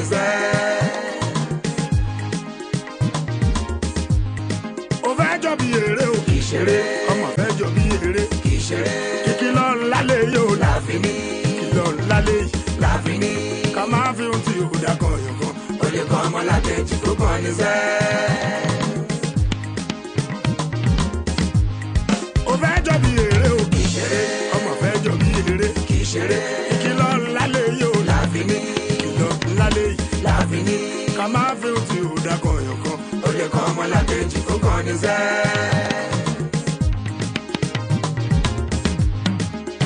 ní sẹ́. Ó fẹ́ jọ bí eré o kì í ṣeré. Ọmọ fẹ́ jọ bí eré kì í ṣeré. Ìkìlọ̀ ńlá lè yóò láfi ní. Ìkìlọ̀ ńlá lè láfi ní. Ká máa fi ohun tí ò dá kan yàn kan. Ó lè kọ́ ọmọ lákejì tó kàn ní sẹ́. Ó fẹ́ jọ bí eré o kì í ṣeré. Ọmọ fẹ́ jọ bí eré kì í ṣeré. Ìkìlọ̀ ńlá lè yóò láfi ní. Ìkìlọ̀ ńlá lè láfi ní. Ká máa fi ohun tí ò dá kan yàn kan. Ó lè kọ́ ọmọ lákejì tó kàn ní sẹ́.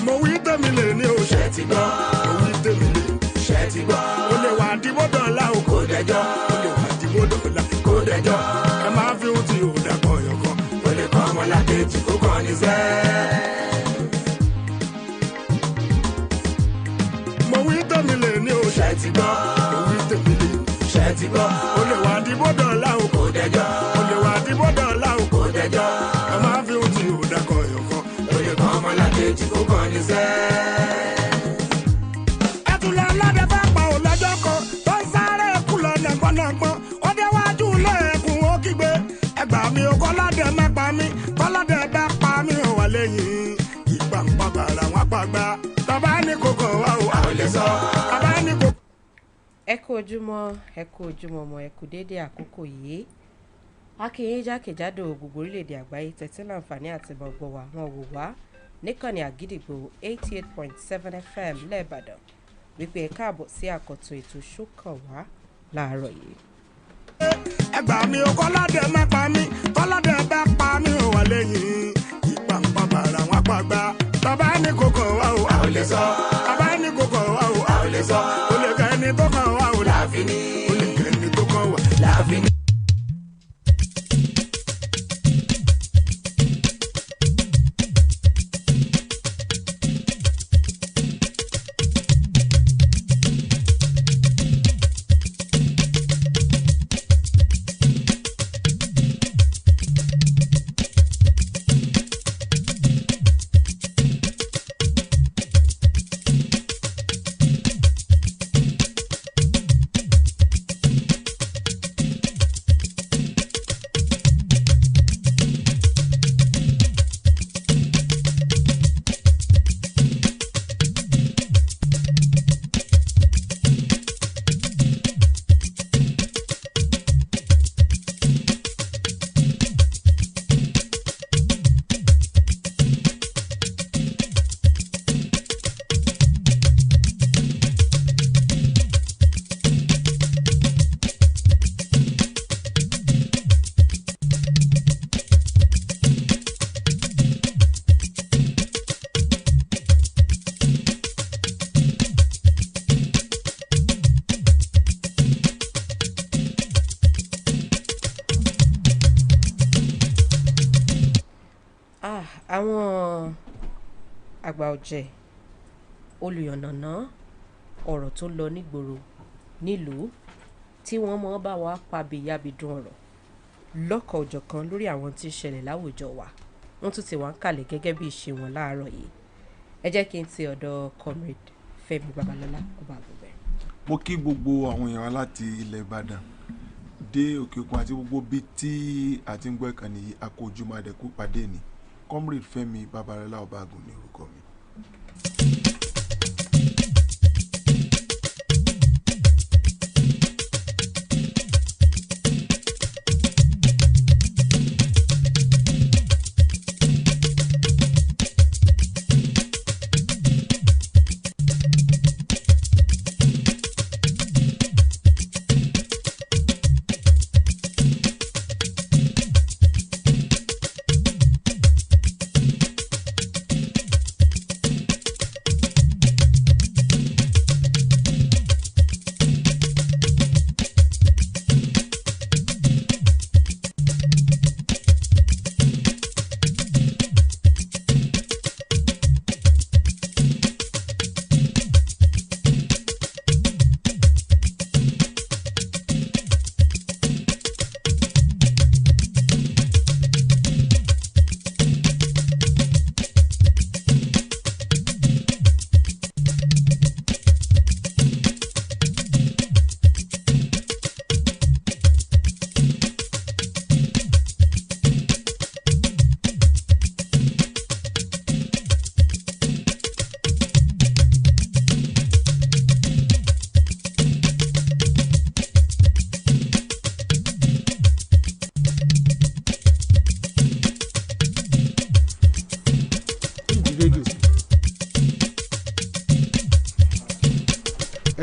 Mo wí tèmi lè ní o ṣe ti gbọ́. Mo wí tèmi lè ṣe ti gbọ́. O lè wà dìbò dọ̀la o kò dẹjọ́. O lè wà dìbò dọ̀la kò dẹjọ́. Ẹ máa fi ohun tí ò dá kan yàn kan. O lè kọ́ ọmọ lákejì tó kàn ní sẹ́. Mo wí tèmi lè ní o ṣe ti gbọ́. Mo wí tèmi lè ṣe ti gbọ́. O lè wà dìbò dọ̀la o kò dẹjọ́. O lè wà dìbò dọ̀la o kò dẹjọ́. Ẹ máa fi ohun tí ò dá kan yàn kan. O lè kọ́ ọmọ lákejì tó kàn ní sẹ́. Ẹ̀tùlẹ̀ ọlọ́dẹ bá pa ò lọ́jọ́ kan tó ń sáré kú lọ nàgbọ́nàgbọ́n. Ó déwájú ilé ẹkùn ó kígbe. Ẹgbà mi ò kọ́lọ́dẹ má pa mí. Kọ́lọ́dẹ bá pa mí ò wà lẹ́yìn. Ìgbà ń pa bàrà wọn pa gbà. Bàbá ní kòkò wá o, a ò lè sọ. Bàbá ní kòkò. Ẹ kú ojúmọ́ ọmọ ẹ kú déédéé àkókò yìí. Akínyìn jákèjádò gbogbo orílẹ̀-èdè àgbáyé tẹ̀tí láǹfààní àti gbogbo wa wọn wò wá níkànnì àgídìgbò 88.7 FM lẹ́ẹ̀bàdàn wípé ẹ káàbọ̀ sí àkọ́tún ètò ṣókàn wá láàárọ̀ yìí. Ẹgbà mi ò kọ́lọ́dẹ má pa mí. Kọ́lọ́dẹ bá pa mí ò wà lẹ́yìn. Ìgbà ń pa bàrà wọn pa gbà. Bàbá ní kòkò wá o, a ò lè sọ. Bàbá ní kòkò wá o, a ò lè sọ. O lè kẹ́ ẹni tó kàn wá o láàfin ní. O lè kẹ́ ẹni tó kàn wá láàfin ní. Àwọn àgbà ọ̀jẹ̀ olùyànnàná ọ̀rọ̀ tó lọ nígboro nílùú tí wọ́n mọ̀ bá wa pa bìyàbìdún ọ̀rọ̀ lọ́kọ̀ òjọ̀kan lórí àwọn tí ń ṣẹlẹ̀ láwùjọ wa wọ́n tún ti wá ń kalẹ̀ gẹ́gẹ́ bí ìṣe wọn láàárọ̀ yìí. Ẹ jẹ́ kí n ti ọ̀dọ̀ comrade Fẹ́mi Babalọ́lá kó bá gbogbo ẹ̀. Mo kí gbogbo àwọn èèyàn láti ilẹ̀ Ìbàdàn dé òkè òkun àti gbogbo bí tí a ti ń gbọ́ ìkànnì yìí akójúmọ́ àdẹ̀kú pàdé ni comrade Fẹ́mi Babalọ́lá Ọbagun ní orúkọ mi.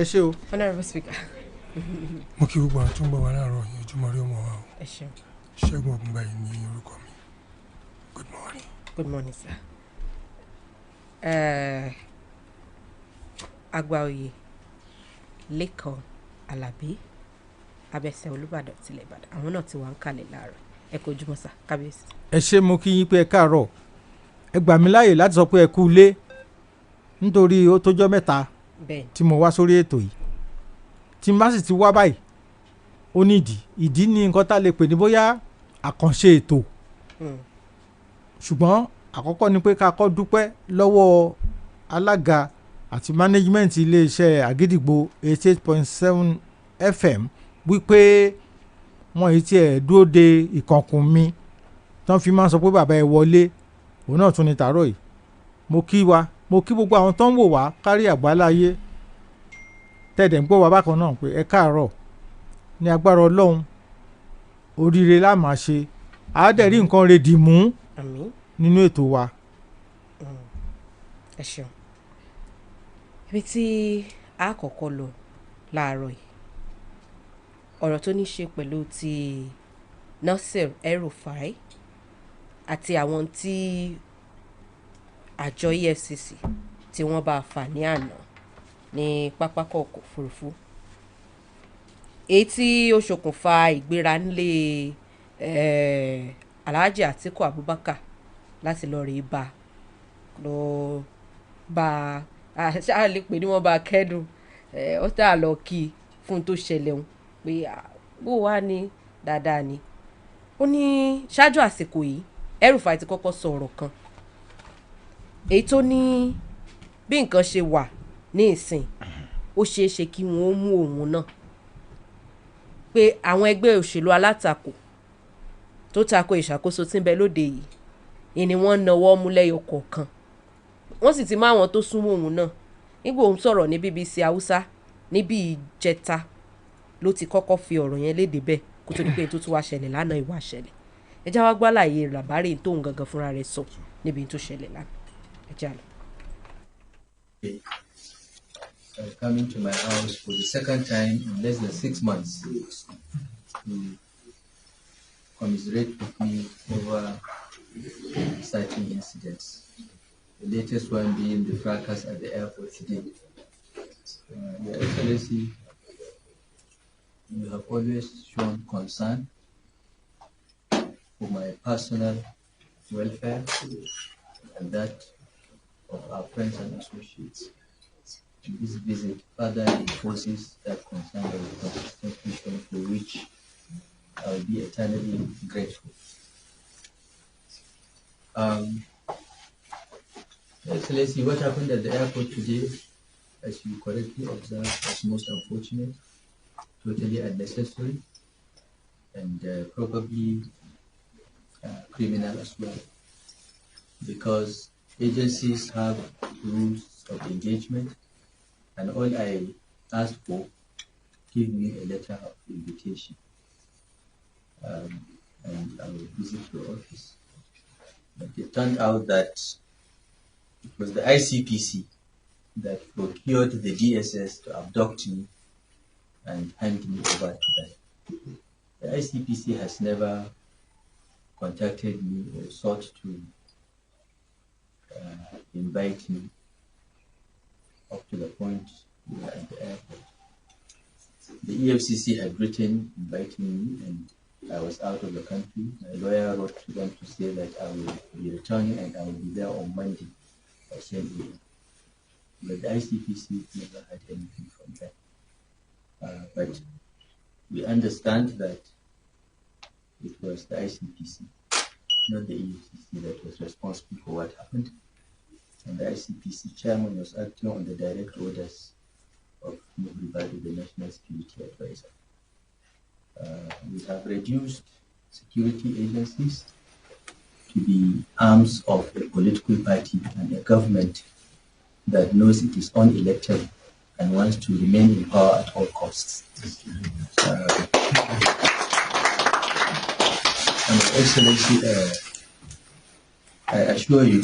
ẹ ṣé o. Honourable Speaker. Mo kí gbogbo àwọn tó ń bọ̀ wá láàárọ̀ yìí ojúmọ́ rí ọmọ wa o. Ẹ ṣeun. Ṣẹ́gun Ògúnbáyé ní orúkọ mi. Good morning. Good morning, sir. Àgbàoyè Lẹ́kan Alábí Abẹ́sẹ̀ Olúbàdàn tilẹ̀ Ìbàdàn àwọn náà ti wà ń kalẹ̀ láàárọ̀ ẹ kú ojúmọ́ sà kábíyèsí. ẹ ṣé mo kí yín pé ẹ káàárọ̀ ẹ gbà mí láàyè láti sọ pé ẹ kú ilé nítorí ó tójọ́ mẹ́ta tí mo wá sórí ètò yìí tí n bá sì ti wá báyìí ó ní ìdí ní nǹkan tá a lè pè ní bóyá àkànṣe ètò ṣùgbọ́n àkọ́kọ́ ni pé ká kọ́ dúpẹ́ lọ́wọ́ alága àti management iléeṣẹ́ àgídìgbò 88.7 FM wípé wọ́n yìí tiẹ̀ dúró de ìkànkùn mi tán fi máa ń sọ pé bàbá ẹ wọlé òun náà tún ni tàárọ̀ yìí mo kí gbogbo àwọn tó ń wò wá kárí àgbáláyé tẹ̀dẹ̀ ń gbọ́ wá bákan náà pé ẹ káàárọ̀ ní agbára ọlọ́run oríire la máa ṣe àádẹ́rì nǹkan rẹ̀ dì mú nínú ètò wa. ẹ ṣeun ibi tí a kọ́kọ́ lọ láàárọ̀ yìí ọ̀rọ̀ tó ní ṣe pẹ̀lú ti Nasir El-Rufai àti àwọn tí àjọ EFCC tí wọ́n bá fà ní àná ní pápákọ̀ ọkọ̀ òfurufú èyí tí ó ṣokùnfà ìgbéra nílé Alhaji Atiku Abubakar láti lọ rí bá ṣáà lè pè ní wọ́n bá kẹ́dùn ó tà lọ kí fún tó ṣẹlẹ̀ òun pé bó wá ní dáadáa ni ó ní ṣáájú àsìkò yìí El-Rufai ti kọ́kọ́ sọ ọ̀rọ̀ kan èyí tó ní bí nǹkan ṣe wà ní ìsìn ó ṣeé ṣe kí wọ́n mú òun náà pé àwọn ẹgbẹ́ òṣèlú alátakò tó tako ìṣàkóso tí ń bẹ lóde yìí ni wọ́n nawọ́ mú lẹ́yọ kọ̀ọ̀kan wọ́n sì ti mú àwọn tó súnmọ́ òun náà nígbà òun sọ̀rọ̀ ní BBC Haúsá níbi ìjẹta ló ti kọ́kọ́ fi ọ̀rọ̀ yẹn léde bẹ́ẹ̀ kó tó di pé tó tún wá ṣẹlẹ̀ lánàá ìwà ṣẹlẹ̀ ẹ já wá gbálàyé làbárè tóun gangan fúnra rẹ̀ sọ níbi tó ṣẹlẹ̀ lánàá ẹ já lọ. Coming to my house for the second time in less than 6 months to commiserate with me over certain incidents. The latest one being the fracas at the airport today. Your Excellency, you have always shown concern for my personal welfare and that of our friends and associates. This visit further reinforces that concern of the Constitution, for which I will be eternally grateful. Excellency, what happened at the airport today, as you correctly observed, was most unfortunate, totally unnecessary, and probably criminal as well, because agencies have rules of engagement, and all I asked for, give me a letter of invitation, and I will visit your office. But it turned out that it was the ICPC that procured the DSS to abduct me and hand me over to them. The ICPC has never contacted me or sought to invite me up to the point we were at the airport. The EFCC had written inviting me, and I was out of the country. My lawyer wrote to them to say that I will be returning and I will be there on Monday by 10 a.m. But the ICPC never had anything from them. But we understand that it was the ICPC, not the EFCC, that was responsible for what happened. And the ICPC chairman was acting on the direct orders of Mubribadu, the National Security Advisor. We have reduced security agencies to the arms of a political party and a government that knows it is unelectable and wants to remain in power at all costs. And Excellency, I assure you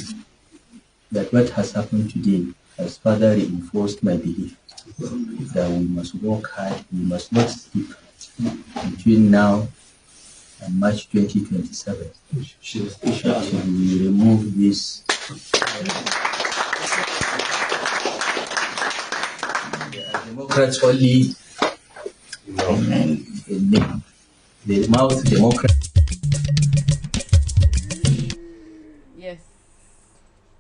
that what has happened today has further reinforced my belief that we must work hard, we must not sleep between now and March 2027. Until we remove this. Democrats only in name. The mouth Democrat. Yes.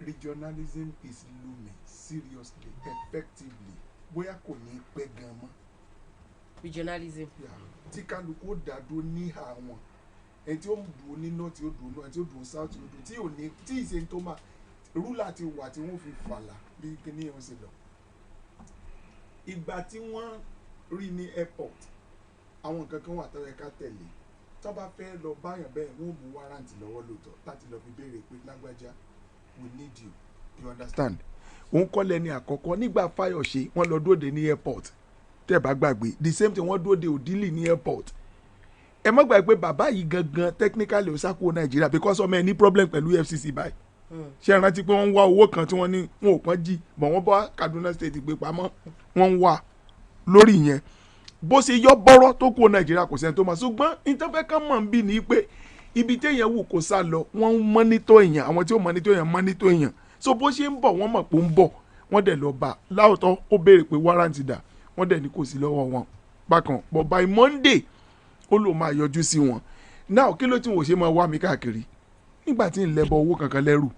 Regionalism is looming seriously, effectively. Bóyá kò ní pẹ́ gan mọ́. Regionalism. Tí kálukú ó dàdó ní àwọn ẹni tí ó dùn ní north tí ó dùn ẹni tí ó dùn south tí ó dùn tí ò ní tí ìṣe tó máa rúlà ti wà tí wọ́n fi fàlà bí kíní ẹ̀ ń ṣe lọ. Ìgbà tí wọ́n rí ní airport àwọn nǹkan kan wà tó yẹ ká tẹ̀lé tó bá fẹ́ lọ báyàn bẹ́ẹ̀ wọ́n mú wárántì lọ́wọ́ lóòótọ́ láti lọ fi béèrè pé lágbájá we need you, you understand. Òun kọ́ lẹ́ni àkọ́kọ́ nígbà Fáyọ̀ṣe wọ́n lọ dóde ní airport tẹ́ bá gbàgbé the same thing wọ́n dóde Òdìlì ní airport. Ẹ má gbàgbé bàbá yìí gangan technically ó sá kúrò Nàìjíríà because ọmọ ẹ ní problem pẹ̀lú EFCC báyìí. Ṣé ẹ rántí pé wọ́n ń wá owó kan tí wọ́n ní wọn ò pọ́n jí bọ̀ wọ́n bá Kaduna State gbé pamọ́ wọ́n ń wá lórí yẹn bó ṣe yọ bọ́rọ́ tó kúrò Nàìjíríà kò sẹ́ni tó mọ̀ ṣùgbọ́n ìtọ́fẹ́ kan mọ̀ ń bí ni pé ibi téèyàn wù kó sá lọ wọ́n ń mọ́nítọ̀ èèyàn àwọn tí ó mọ́nítọ̀ èèyàn so bó ṣe ń bọ̀ wọ́n mọ̀ pé ó ń bọ̀ wọ́n dẹ̀ lọ bá láòótọ́ ó béèrè pé wárántì dà wọ́n dẹ̀ ní kò sí lọ́wọ́ wọn bákan but by Monday ó lò máa yọjú sí wọn now kí ló tí wọ́n ṣe máa wá mi káàkiri nígbà tí ń lẹ́bọ̀ owó kankan lẹ́rù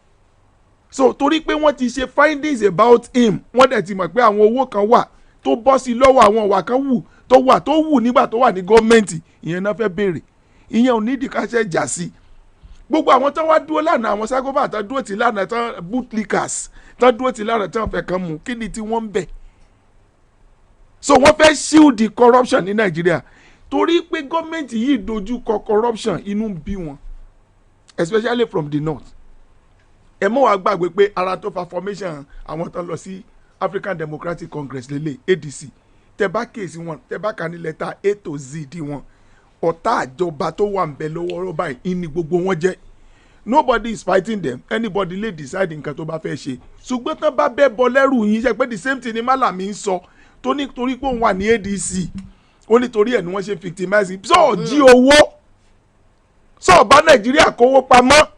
so torí pé wọ́n ti ṣe findings about him wọ́n dẹ̀ ti mọ̀ pé àwọn owó kan wà tó bọ́ sí lọ́wọ́ àwọn ìwà kan wù tó wù nígbà tó wà ní gọ́ọ̀mẹ̀ntì ìyẹn náà fẹ́ béèrè ìyẹn ò ní ìdíkàṣẹ́ jà sí gbogbo àwọn tán wá dúró lánàá àwọn sákòbá tán dúró tì lánàá tán bootlickers tán dúró tì lánàá tán fẹ́ kan mú kí ni tí wọ́n ń bẹ̀ so wọ́n fẹ́ shield the corruption ní Nàìjíríà torí pé gọ́ọ̀mẹ̀ntì yìí dojú kọ corruption inú ń bí wọn especially from the north ẹ mọ́ wàá gbàgbé pé ara tó fa formation àwọn tán lọ sí African Democratic Congress lélẹ̀ ADC tẹ bá kéèsì wọn tẹ bá kà ní lẹ́tà A to Z di wọn ọ̀tá àjọba tó wà ń bẹ lọ́wọ́ báyìí ìní gbogbo wọn jẹ́ nobody is fighting them anybody lè decide nǹkan tó bá fẹ́ ṣe ṣùgbọ́n tán bá bẹ́ bọ lẹ́rù yín ṣe pé the same thing ni Malami ń sọ tó nítorí pé òun wà ní ADC ó nítorí ẹ̀ ni wọ́n ṣe victimize sọ jí owó sọ bá Nàìjíríà kówó pamọ́.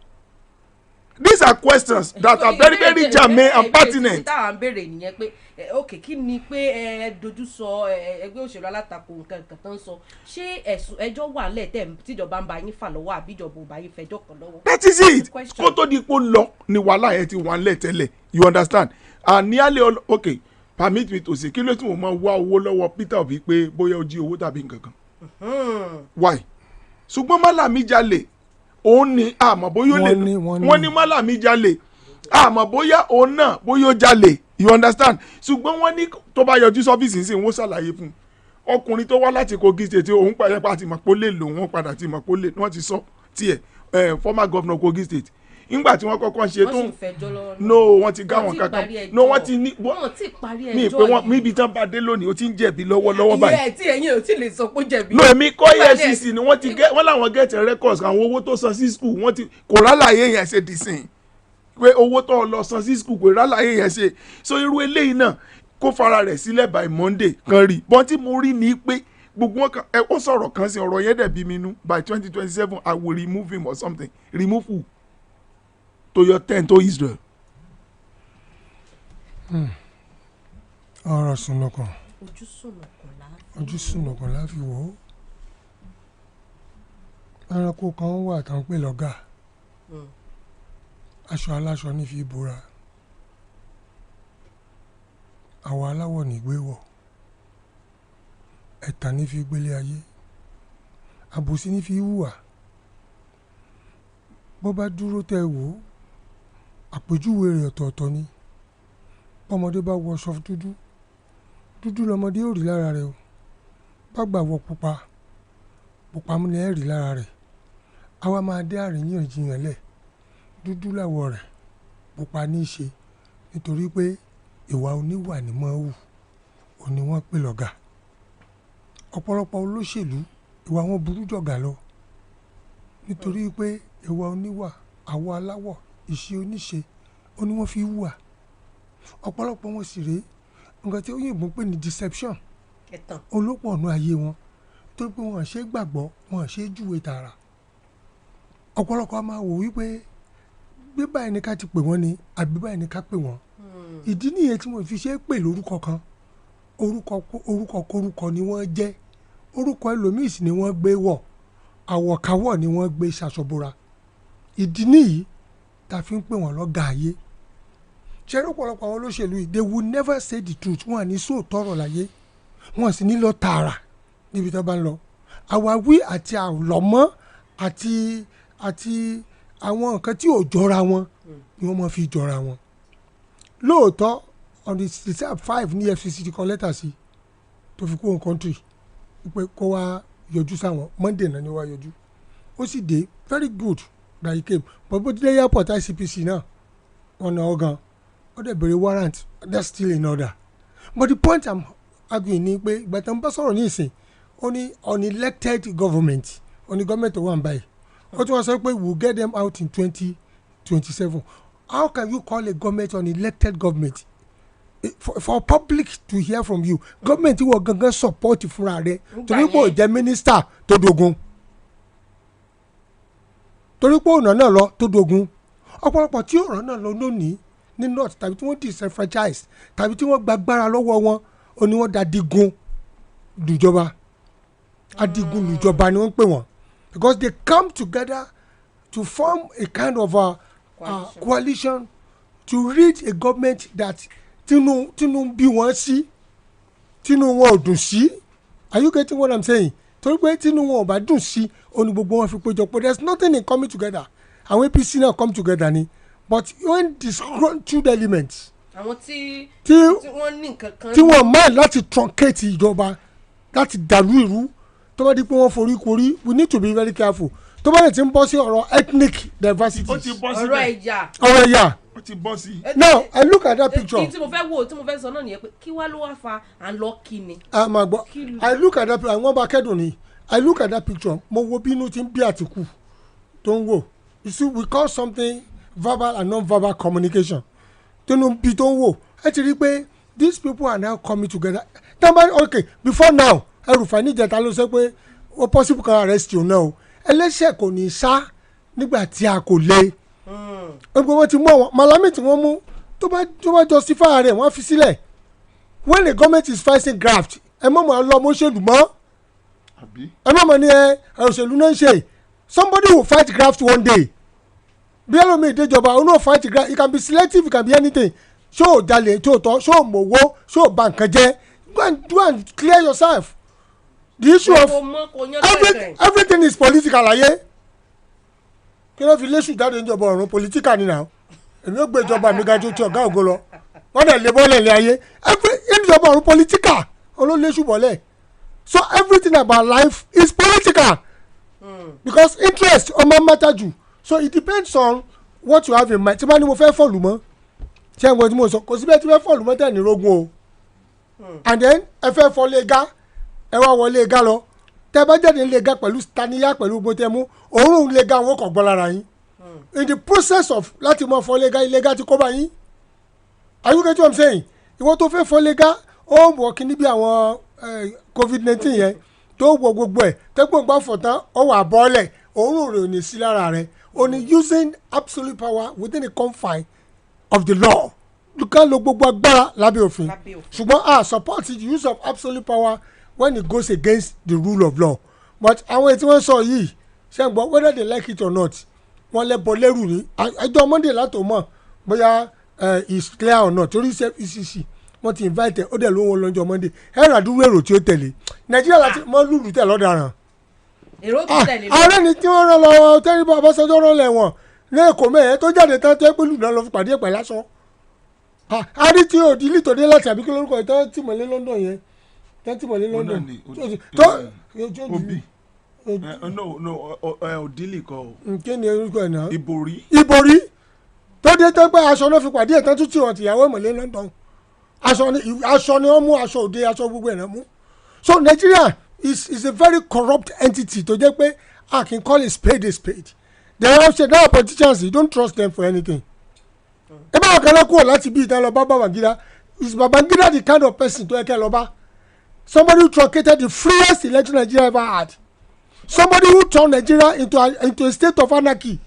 These are questions that are very very germane and pertinent. táwa ń béèrè nìyẹn pé ok kí ni pé ẹ dojú sọ ẹgbẹ́ òṣèlú alátakò nǹkan tó ń sọ ṣé ẹjọ́ wà lẹ́tẹ̀ tíjọba ń bá yín fà lọ́wọ́ àbíjọba ò bá yín fẹjọ́ kan lọ́wọ́. That is it kó tó di pé lọ ni wàhálà yẹn ti wà lẹ́tẹ̀lẹ̀ you understand and nearly all okay permit me to say kí ló tí mo máa wá owó lọ́wọ́ Peter Obi pé bóyá ó jí owó tàbí nǹkan kan why ṣùgbọ́n Malami jalè òun ni àmọ́ bóyá ó lè wọ́n ní Malami jalè àmọ́ bóyá òun náà bóyá ó jalè you understand ṣùgbọ́n wọ́n ní tó bá yọjú sọ́fíìsì ní sìn wọ́n ṣàlàyé fún ọkùnrin tó wá láti Kogi State òun pàṣẹ pa àti mọ̀pólè lò wọ́n padà ti mọ̀pólè wọ́n ti sọ tiẹ̀ former governor Kogi State nígbà tí wọ́n kọ́kọ́ ṣe tó no wọ́n ti gá wọn kankan no wọ́n ti ní mi pé wọ́n níbi tán bá dé lónìí ó ti ń jẹ̀bi lọ́wọ́lọ́wọ́ báyìí. ìyẹn tí ẹ̀yin ò tí lè sọ pé jẹ̀bi. no èmi kọ́ EFCC ni wọ́n ti gẹ́ wọ́n làwọn get records àwọn owó tó san sí school wọ́n ti kò rálàyé yẹn ṣe dì sìn pé owó tó lọ san sí school kò rálàyé yẹn ṣe so irú eléyìí náà kó fara rẹ̀ sílẹ̀ by Monday kan rí bọ́n tí mo rí ni pé gbogbo wọn kan ó sọ̀rọ̀ kan sí ọ̀rọ̀ yẹn dẹ̀ bí mi nú by 2027 I will remove him or something remove who to your tent to Israel. ọ̀rọ̀ sunukun ojú sunukun la fi wò ó ẹranko kan wà tán pé lọ́gà aṣọ aláṣọ ní fi bora àwọ̀ aláwọ̀ ní gbé wọ̀ ẹ̀tàn ní fi gbélé ayé àbòsí ní fi hùwà bó bá dúró tẹ́ wò ó àpèjúwe rẹ̀ ọ̀tọ̀ọ̀tọ̀ ni bọ́mọdé bá wọṣọ dúdú dúdú lọmọdé ò rí lára rẹ̀ o bá gbà wọ pupa pupa múlẹ̀ ẹ̀ rí lára rẹ̀ àwa máa dé àríyànjiyàn lẹ̀ dúdú láwọ̀ rẹ̀ pupa ní í ṣe nítorí pé ìwà oníwà ni mọ́ hù òní wọ́n pè lọ́gà ọ̀pọ̀lọpọ̀ olóṣèlú ìwà wọn burú jọ̀gà lọ nítorí pé ìwà oníwà àwọ̀ aláwọ̀ ìṣe oníṣe ó ní wọ́n fi hùwà ọ̀pọ̀lọpọ̀ wọn sì rèé nǹkan tí òyìnbó pè ní deception olópọ̀ ọ̀nà ayé wọn tó pé wọn ṣe gbàgbọ́ wọn ṣe júwe tààrà ọ̀pọ̀lọpọ̀ a máa wò wípé bí báyìí ni ká ti pè wọ́n ni àbí báyìí ni ká pè wọ́n ìdí nìyẹn tí mo fi ṣe é pè lórúkọ kan orúkọ kórúkọ ni wọ́n jẹ́ orúkọ ẹlòmíì sì ni wọ́n gbé wọ̀ àwọ̀káwọ̀ ni wọ́n gbé ṣaṣọbora ìdí nìyí tá a fi ń pè wọ́n lọ́gàá ayé ṣẹ́rí ọ̀pọ̀lọpọ̀ àwọn olóṣèlú yìí they will never say the truth wọn à ní sóòótọ́ ọ̀rọ̀ láyé wọn sì ní lọ tààrà níbi tó bá ń lọ àwáwí àti àlọ́mọ́ àti àwọn nǹkan tí ò jọra wọn ni wọ́n máa fi jọra wọn lóòótọ́ on the 5 ní FCC ti kọ lẹ́tà sí tó fi kó country pé kó wá yọjú sáwọn Monday náà ni wá yọjú ó sì dé very good that he came but bó tilẹ̀ airport ICPC náà wọn náà ọ̀gán ó dẹ̀ bèrè warrant that's still in order but the point I'm arguing ni pé ìgbà tó ń bá sọ̀rọ̀ ní ìsìn ó ní unelected government ó ní government tó wà ń báyìí ó tún wá sọ pé we'll get them out in 2027 how can you call a government unelected government for public to hear from you government tí wọ́n gangan support fúnra rẹ̀ torí pé ó jẹ́ minister tó dogun torí pé ọ̀nà náà lọ tó dogun ọ̀pọ̀lọpọ̀ tí ọ̀rọ̀ náà lọ lónìí ní north tàbí tí wọ́n disenfranchise tàbí tí wọ́n gbàgbára lọ́wọ́ wọn ó ní wọ́n da digun lùjọba adigun lùjọba ni wọ́n pè wọ́n because they come together to form a kind of coalition to reach a government that tínú bí wọ́n sí tínú wọn ò dùn sí are you getting what I'm saying torí pé tínú wọn ò bá dùn sí ó ní gbogbo wọn fi péjọ pé there is nothing in coming together àwọn APC náà come together ni but when disgruntled elements àwọn tí wọ́n ní nǹkan kan tí wọ́n máa láti truncate ìjọba láti dàlú ìrú tó bá di pé wọ́n forí korí we need to be very careful tó bá lè ti ń bọ́ sí ọ̀rọ̀ ethnic diversity ọ̀rọ̀ ẹ̀yà ó ti bọ́ sí. now I look at that picture. tí mo fẹ́ sọ náà nìyẹn pé kí wá ló wá fa à ń lọ kí ni. a máa gbọ́ I look at that picture àwọn bá kẹ́dùn ni I look at that picture mo wo bí inú ti ń bí Àtìkù tó ń wò you see we call something verbal and non-verbal communication tó ń bí tó ń wò ẹ ti rí i pé these people are now coming together okay before now ẹrùfà níjẹta ló sọ pé ó possible kan arrest you now ẹlẹ́ṣẹ̀ kò ní sá nígbà tí a kò lé gbogbo wọn ti mú àwọn Malami tí wọ́n mú tó bá justify rẹ̀ wọ́n fi sílẹ̀ when the government is facing graft ẹ mọ̀ mọ̀ lọ mọ́ṣẹ́lú mọ́ ẹ mọ̀ mọ̀ ní òṣèlú náà ń ṣe somebody will fight graft one day bí ẹlòmíì ìdéjọba ó náà fight graft it can be selective it can be anything ṣó o jalè tó tọ́ ṣó o mọ̀wó ṣó o bà nǹkan jẹ́ go and clear yourself the issue of everything is political ayé kí ló fi léṣù jáde níjọba ọ̀run political ni náà èmi ò gbé ìjọba mi ga ju ti ọ̀gá ògo lọ wọ́n dẹ̀ lé bọ́ọ̀lẹ̀ ní ayé ìjọba ọ̀run political olóléṣù bọ́ọ̀lẹ̀ so everything about life is political because interest ọmọ matter jù so it depends on what you have in mind tí bá ní mo fẹ́ fọ̀lù mọ́ ṣé ẹ̀ ń gbọ́ tí mo sọ kò síbẹ̀ tí fẹ́ fọ̀lù mọ́ tẹ̀ ní rogun o and then ẹ fẹ́ fọlé ga ẹ wá wọlé ga lọ tẹ bá jáde lè ga pẹ̀lú taniya pẹ̀lú gbogbo tẹ mú òórùn lè ga àwọn kò gbọ́ lára yín in the process of láti mọ fọlé ga ilé ga ti kó bá yín are you get what I'm saying ìwọ tó fẹ́ fọlé ga ó wọ kíní bí àwọn COVID-19 yẹn tó wọ gbogbo ẹ̀ tẹ́gbọ̀n gbà fọ̀ tán ó wà bọ́ọ̀lẹ̀ òórùn rẹ̀ ò ní sí lára rẹ̀ ó ní using absolute power within the confine of the law you can lo gbogbo agbára lábẹ́ òfin ṣùgbọ́n support the use of absolute power when it goes against the rule of law but àwọn ètí wọ́n sọ yìí ṣe ń gbọ́ whether they like it or not wọ́n lẹ́bọ̀ lẹ́rù ní ẹjọ́ Monday látò mọ̀ bóyá is clear or not torí ECC wọ́n ti invite ó dẹ̀ ló wọn lọ́jọ́ Monday ẹ̀rọ àdúró èrò tí ó tẹ̀lé Nàìjíríà láti mọ́ lùlù tẹ̀ lọ́daràn. èrò tó tẹ̀lé lọ. ààrẹ ni tí wọ́n rán lọ tẹ́lifà Ọbásanjọ́ rán lẹ́wọ̀n ní Èkó mẹ́ẹ̀ẹ́ tó jáde tán tó pé lùlù náà lọ fi pàdé ẹ̀pẹ̀ lásán. àrí tí òdì lítòdé láti àbíkí lórúkọ ìtàn tìmọ̀lé London yẹn tẹ́tìmọ̀lé London tó obi òdìlì kọ o. kí ni orúkọ ẹ̀ náà. ìborí tó dé tó pé aṣọ náà fi pàdé ẹ̀tàn tó tì wọ́n tìyàwó ìmọ̀lé London aṣọ ni wọ́n mú aṣọ òde aṣọ gbogbo ẹ̀ náà mú. So Nigeria is a very corrupt entity tó jẹ́ pé I can call a spade a spade. They have said now politicians you don't trust them for anything. ẹ bá wọn kan lẹ́kọ̀ọ́ láti bí ìtàn lọ bá Babangida is Babangida the kind of person to eke loba? Somebody who truncated the freest election Nigeria ever had. Somebody who turned Nigeria into a state of anarchy.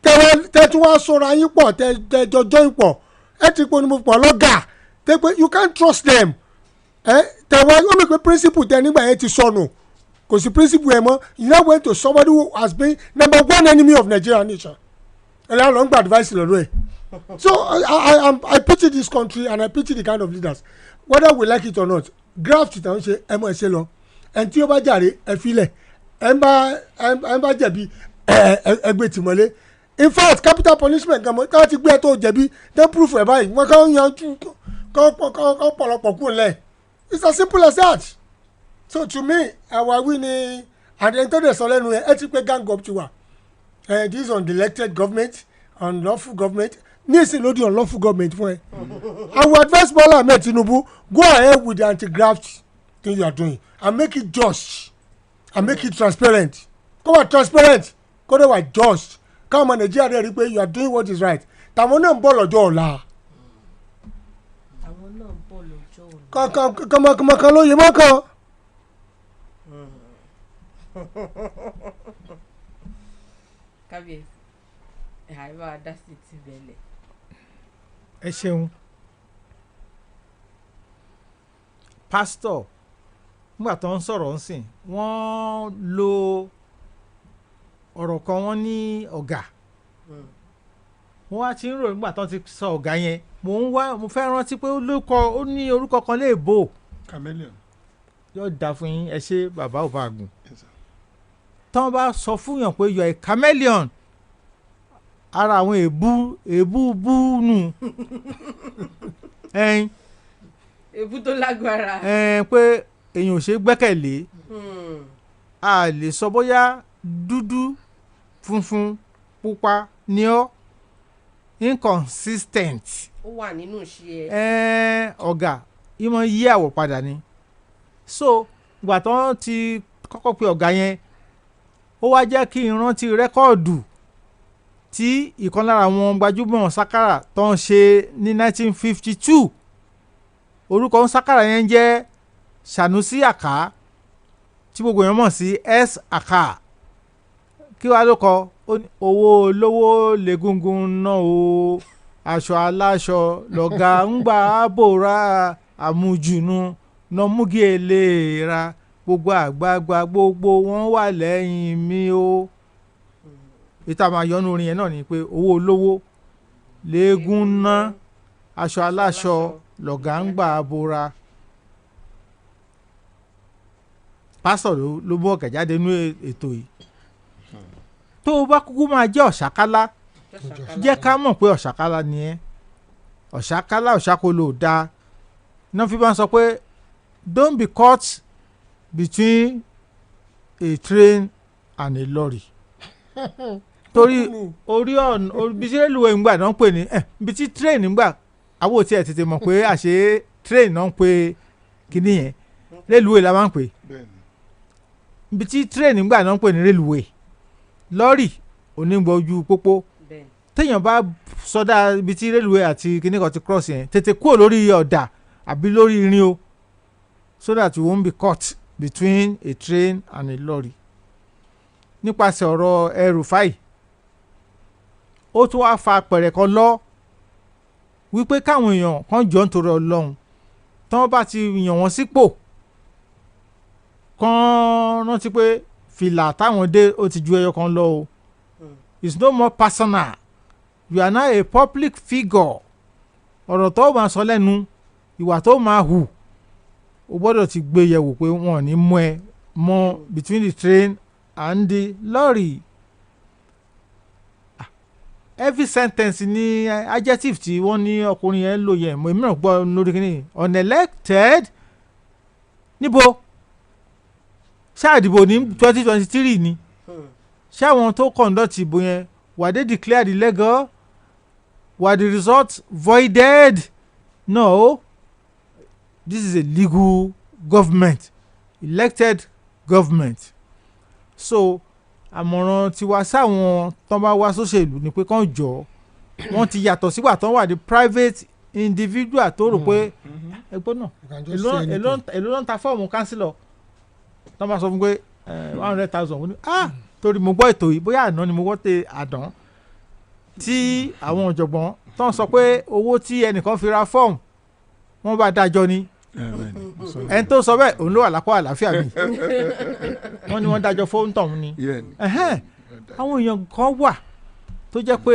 Tẹ́tí wá sọ̀rọ̀ ayín pọ̀ tẹ́jọ́jọ́ ìpọ̀ ẹ ti pọ̀ ní mo pọ̀ lọ́gà tẹ́ pé you can't trust them. Tẹ̀wá ó mi pé principle tẹ nígbà yẹn ti sọnù kò sí principle ẹ̀ mọ́ you now went to somebody who has been number one enemy of Nigeria nation. Ẹ̀rọ àlọ́ ń gba advice lọ́dọ̀ ẹ̀. So I pity this country and I pity the kind of leaders whether we like it or not graft ìtàn ṣe ẹ mọ̀ ẹ ṣe lọ ẹni tí ó bá jàre ẹ filẹ̀ ẹ ń bá jẹ̀bi ẹgbẹ́ tìmọ́lé in fact capital punishment gan mọ́ káwọn ti gbé ẹ tó jẹ̀bi then proof ẹ̀ báyìí wọ́n kàn yanjú kàn pọ̀lọpọ̀ kúrò lẹ̀ it's as simple as that. So to me àwa wí ni àdéhùntẹ́dẹ̀ sọ lẹ́nu ẹ ti pé gang up ti wà this on the elected government unlawful government ní ìsìn lódì unlawful government fún ẹ. I will advise Bola Ahmed Tinubu go ahead with the anti-graft thing you are doing and make it just and make it transparent. Kó wà transparent kó dẹ̀ wà just káwọn ọmọ Nàìjíríà rẹ̀ rí i pé you are doing what is right. Tàwọn náà ń bọ̀ lọ́jọ́ ọ̀la. Àwọn náà ń bọ̀ lọ́jọ́ ọ̀la. Kọ̀mọ̀kan ló yẹ mọ́kàn. Kábíyèsí àìbá adásí ti bẹ̀lẹ̀. ẹ ṣeun pásítọ̀ nígbà tó ń sọ̀rọ̀ ń sìn wọ́n lo ọ̀rọ̀ kan wọ́n ní ọ̀gá wọ́n wá ti ń rò nígbà tó ti sọ ọ̀gá yẹn mo fẹ́ rántí pé ó ní orúkọ kan léèbó chameleon yóò dá fún yín ẹ ṣe bàbá ò bá gùn tán bá sọ fún yàn pé you are a chameleon ara àwọn èébú búnú èébú tó lágbára pé èèyàn ò ṣe gbẹ́kẹ̀lé a lè sọ bóyá dúdú funfun pupa ni ọ́ inconsistent ó wà nínú ìṣe ẹ. ọ̀gá ìmọ̀ yí àwọ̀ padà ni so ìgbà tó ti kọ́kọ́ pe ọ̀gá yẹn ó wá jẹ́ kí n rántí rẹ́kọ́ọ̀dù tí ìkan lára àwọn gbajúmọ̀ sákàrà tó ń ṣe ní 1952 orúkọ sákàrà yẹn jẹ́ Sanusi Aka tí gbogbo èèyàn mọ̀ sí S Aka kí wàá ló kọ owó olówó lẹ́gùngùn náà o aṣọ aláṣọ lọ́gà ń gbà bòrà àmujùnú nọmúgì eléra gbogbo àgbààgbà gbogbo wọn wà lẹ́yìn mi o ìta máa yọnu orin yẹn náà ni pé owó olówó léegun ná aṣọ aláṣọ lọ̀gá ń gbà bora pásítọ̀ ló mú ọ̀gá jáde nínú ètò yìí tó o bá kúkú máa jẹ́ ọ̀ṣákálá jẹ́ ká mọ̀ pé ọ̀ṣákálá ni ẹ́ ọ̀ṣákálá ọ̀ṣákóló dáa náà fi máa sọ pé don't be caught between a train and a lorry torí orí ọ̀nà bí tí rélùwé ń gbà náà ń pè ní bí tí train ń gbà àwọn ò tiẹ̀ tètè mọ̀ pé àṣé train náà ń pè kíní yẹn rélùwé la máa ń pè bí tí train ń gbà náà ń pè ní rélùwé lọ́rì onígbà ojú pópó téèyàn bá sọdá ibi tí rélùwé àti kíní kan ti cross yẹn tètè kúrò lórí ọ̀dà àbí lórí irin o so that you won't be caught between a train and a lorry nípasẹ̀ ọ̀rọ̀ El-Rufai ó tún wáá fa pẹ̀rẹ̀ kan lọ wípé káwọn èèyàn kan jọ nítorí Ọlọ́run tí wọ́n bá ti yàn wọ́n sípò kan rántí pé fìlà táwọn dé ó ti ju ẹyọ kan lọ o it's no more personal you are now a public figure ọ̀rọ̀ tó máa sọ lẹ́nu ìwà tó máa hù o gbọ́dọ̀ ti gbé yẹ̀wò pé wọ́n ní mú ẹ mọ́ between the train and the lorry every sentence ní adjective tí wọ́n ní ọkùnrin yẹn lò yẹn mo mìíràn gbọ́ lórí kínní unelected níbo ṣáàdìbò ní 2023 ni ṣáwọn tó conduct ìbò yẹn were they declared illegal were the results voided no this is a legal government elected government so àmọ̀ràn tiwa sáwọn tán bá wá sóṣèlú ni pé kán jọ wọ́n ti yàtọ̀ sígbà tán wà ní private individual tó rò pé ẹgbọ́n náà You can just say anything. èló ló ń ta fọ́ọ̀mù kánsílọ̀ tó bá sọ fún pé 100,000 wọ́n ní torí mo gbọ́ ètò yìí bóyá àná ni mo gbọ́ tẹ àdán tí àwọn ọ̀jọ̀gbọ́n tó ń sọ pé owó tí ẹnìkan fi ra fọ́ọ̀mù wọ́n bá dájọ́ ni ẹni tó sọ bẹ́ẹ̀ òun ló wà lápá àlàáfíà mi wọ́n ní wọ́n dájọ́ fóun tọ̀hún ni àwọn èèyàn kan wà tó jẹ́ pé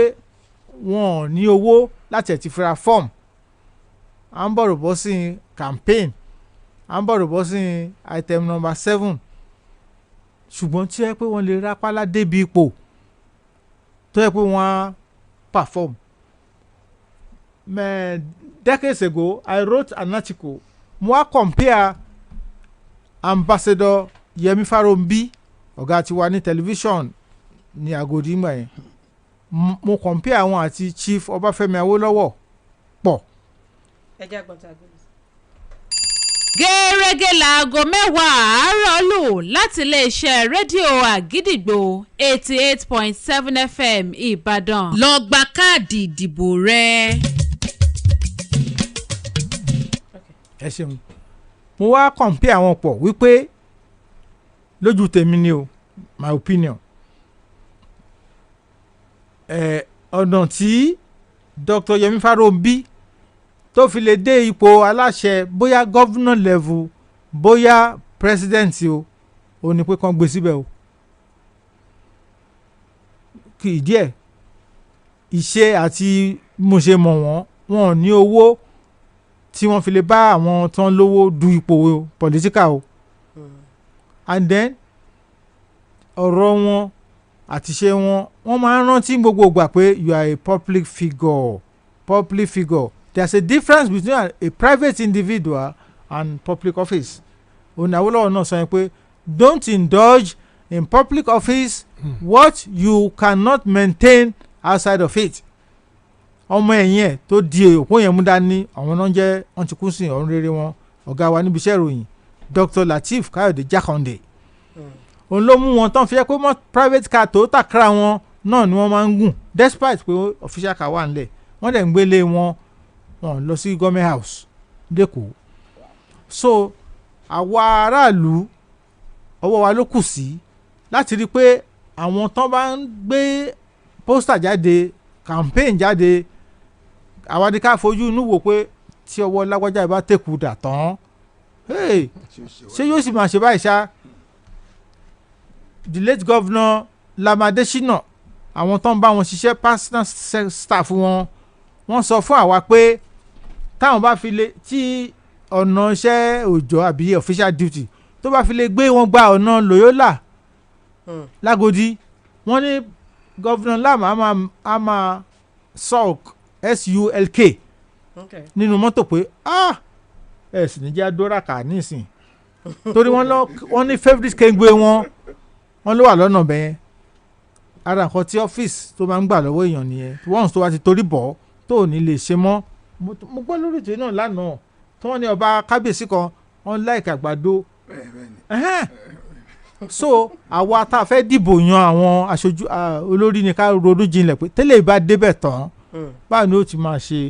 wọn ò ní owó láti ẹ̀ ti fi ra fọ́ọ̀mù à ń bọ̀rọ̀ bọ́ sí campaign à ń bọ̀rọ̀ bọ́ sí item number 7 ṣùgbọ́n tí ó yẹ pé wọ́n lè rápálá débi ipò tó yẹ pé wọ́n á perform. Decades ago I wrote an article mo wá compare Ambassador Yemi Farounbi ọ̀gá tiwa ní tẹlifíṣọ̀n ní Agodi ìgbà yẹn mo compare wọn àti Chief Ọbáfẹ́mi Awólọ́wọ̀ pọ̀. ẹjẹ àgbọ̀ntà gbọ́dọ̀. gẹ́rẹ́gẹ́ láago 10 àárọ̀ lù láti iléeṣẹ́ rédíò àgídìgbò 88.7 FM Ìbàdàn lọ gba káàdì ìdìbò rẹ. ẹ ṣeun mo wá compare àwọn pọ̀ wípé lójú tèmi ni o my opinion ọ̀nà tí Dr. Yemi Farounbi tó fi lè dé ipò aláṣẹ bóyá governor level bóyá president o ní pé kàn gbé síbẹ̀ o kì í díẹ̀ ìṣe àti mo ṣe mọ̀ wọn ò ní owó tí wọ́n fi lè bá àwọn tó ń lówó du ipò political o and then ọ̀rọ̀ wọn àti ṣe wọ́n máa ń rántí gbogbo ìgbà pé you are a public figure there's a difference between a private individual and public office. Awólọ́wọ̀ náà sọ yẹn pé don't indulge in public office what you cannot maintain outside of it. ọmọ ẹ̀yìn ẹ̀ tó di òpó yẹn mú dání àwọn náà jẹ́ wọ́n ti kú sí ọ̀run rere wọn ọ̀gá wa níbi iṣẹ́ ìròyìn Dr. Lateef Káyọ̀dé Jákàndé òun ló mú wọn tán fi jẹ́ pé mọ́ private car tó tàkàrà wọn náà ni wọ́n máa ń gùn despite pé official car wà nílẹ̀ wọ́n dẹ̀ ń gbélé wọn lọ sí government house lẹ́kọ̀ọ́ so àwa aráàlú ọwọ́ wa ló kù sí láti rí i pé àwọn tán bá ń gbé pósítà jáde campaign jáde àwa ni ká fojú inú wò pé tí ọwọ́ lágbájá ìbá tẹ̀kù dà tán ṣé yóò sì máa ṣe báyìí ṣá. The late governor Lamadesina àwọn tán bá wọn ṣiṣẹ́ personal staff wọ́n sọ fún àwa pé táwọn bá fi lè tí ọ̀nà iṣẹ́ òòjọ́ àbí official duty tó bá fi lè gbé wọn gba ọ̀nà Loyola Lágòdì wọ́n ní governor Lam á máa sulk nínú mọ́tò pé ẹ̀ sì ní jẹ́ àdóràkà nísìn torí wọ́n ní favourite kéńgbé wọ́n ló wà lọ́nà bẹ́ẹ̀ ara nǹkan tí ọ́fíìsì tó máa ń gbà lọ́wọ́ èèyàn nìyẹn once tó bá ti torí bọ̀ tó ò ní lè ṣe mọ́ mo gbọ́ lórí ètò náà lánàá tí wọ́n ní ọba kábíyèsí kan wọ́n láìka àgbàdo so àwa tá a fẹ́ dìbò yan àwọn aṣojú olórí ni ká ronú jinlẹ̀ pé tẹ́lẹ̀ bá débẹ̀ tán báwo ni ó ti máa ṣe.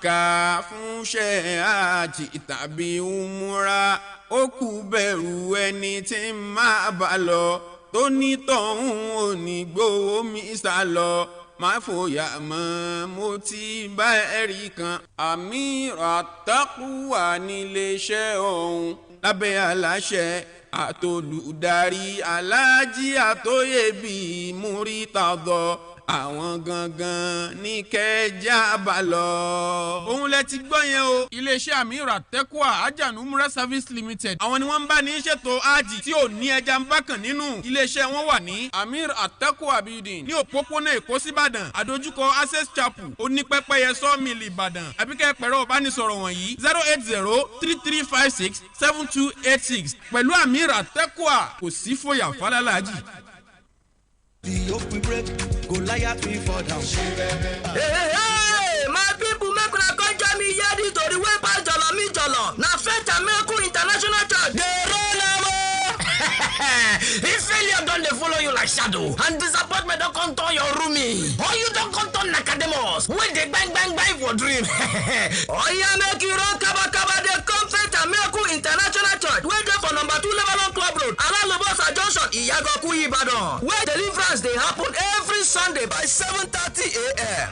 Ká fún ṣẹ́ àjì tàbí umura ó kù bẹ̀rù ẹni tí ń máa bá lọ tó ní tọ̀hún ò ní gbowó mi sá lọ má fòyà mọ́ mo ti bá ẹ̀rí kan àmì àtàkùwà níléeṣẹ́ ọ̀hún lábẹ́ aláṣẹ àtolùdarí aláàjì àtóyèbí Múrítàdọ́ àwọn gangan ní kẹjá bá lọ. òun lẹ ti gbọ́ yẹn o. iléeṣẹ́ Amir Atekwa Ajanu Umrah Service Limited àwọn ni wọ́n ń bá ní ṣètò ájì tí ò ní ẹja ń bá kàn nínú. iléeṣẹ́ wọn wà ní Amir Atekwa building ní òpópónà Èkó síbàdàn àdójúkọ Access Chapel onípẹ́pẹ́yẹ sawmill Ìbàdàn àbíkẹ́ pẹ̀rọ ìbánisọ̀rọ̀ wọ̀nyí 08033567286 pẹ̀lú Amir Atekwa kò sí fòyà fálálàájì. The yoke we break, Goliath we fall down. Hey, my people, make una come join me here this story wey pass jolo. Na Faith Ameku International Church dey run am o. If failure don dey follow you like shadow and disappointment don come turn your roomie or you don come turn Nicodemus wey dey bang for dream. Oya make you run kaba dey come Faith Ameku International Church wey dey for number 2 Lebanon Club Road, Alalobosa Junction, Iyagoku, Ibadan. Where deliverance dey happen every Sunday by 7:30 a.m.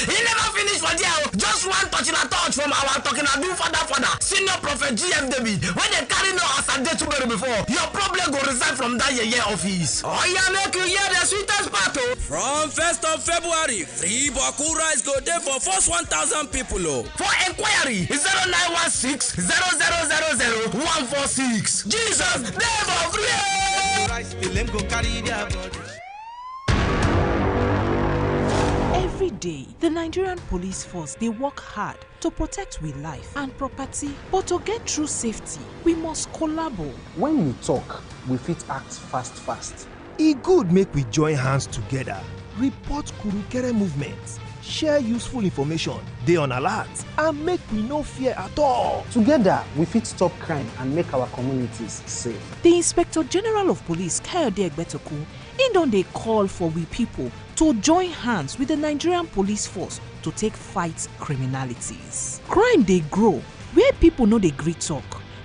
He never finish for there. Just one touch from our talking do father, senior prophet GF David. When they carry no as a day to bury before, your problem go resign from that year office. Oh yeah, make you hear the sweetest part. From 1st of February, free Boku rice go there for first 1,000 people. For inquiry, 0916 0000146. Jesus, never free. Go carry their body. Every day, the Nigerian police force, they work hard to protect we life and property, but to get true safety, we must collaborate. When we talk, we fit act fast. E good make we join hands together, report kurukere movements, share useful information, dey on alert, and make we no fear at all. Together, we fit stop crime and make our communities safe. The Inspector General of Police, Kayode Egbetoku, he don dey call for we people to join hands with the Nigerian police force to take fight criminalities. Crime dey grow where people no dey gree talk.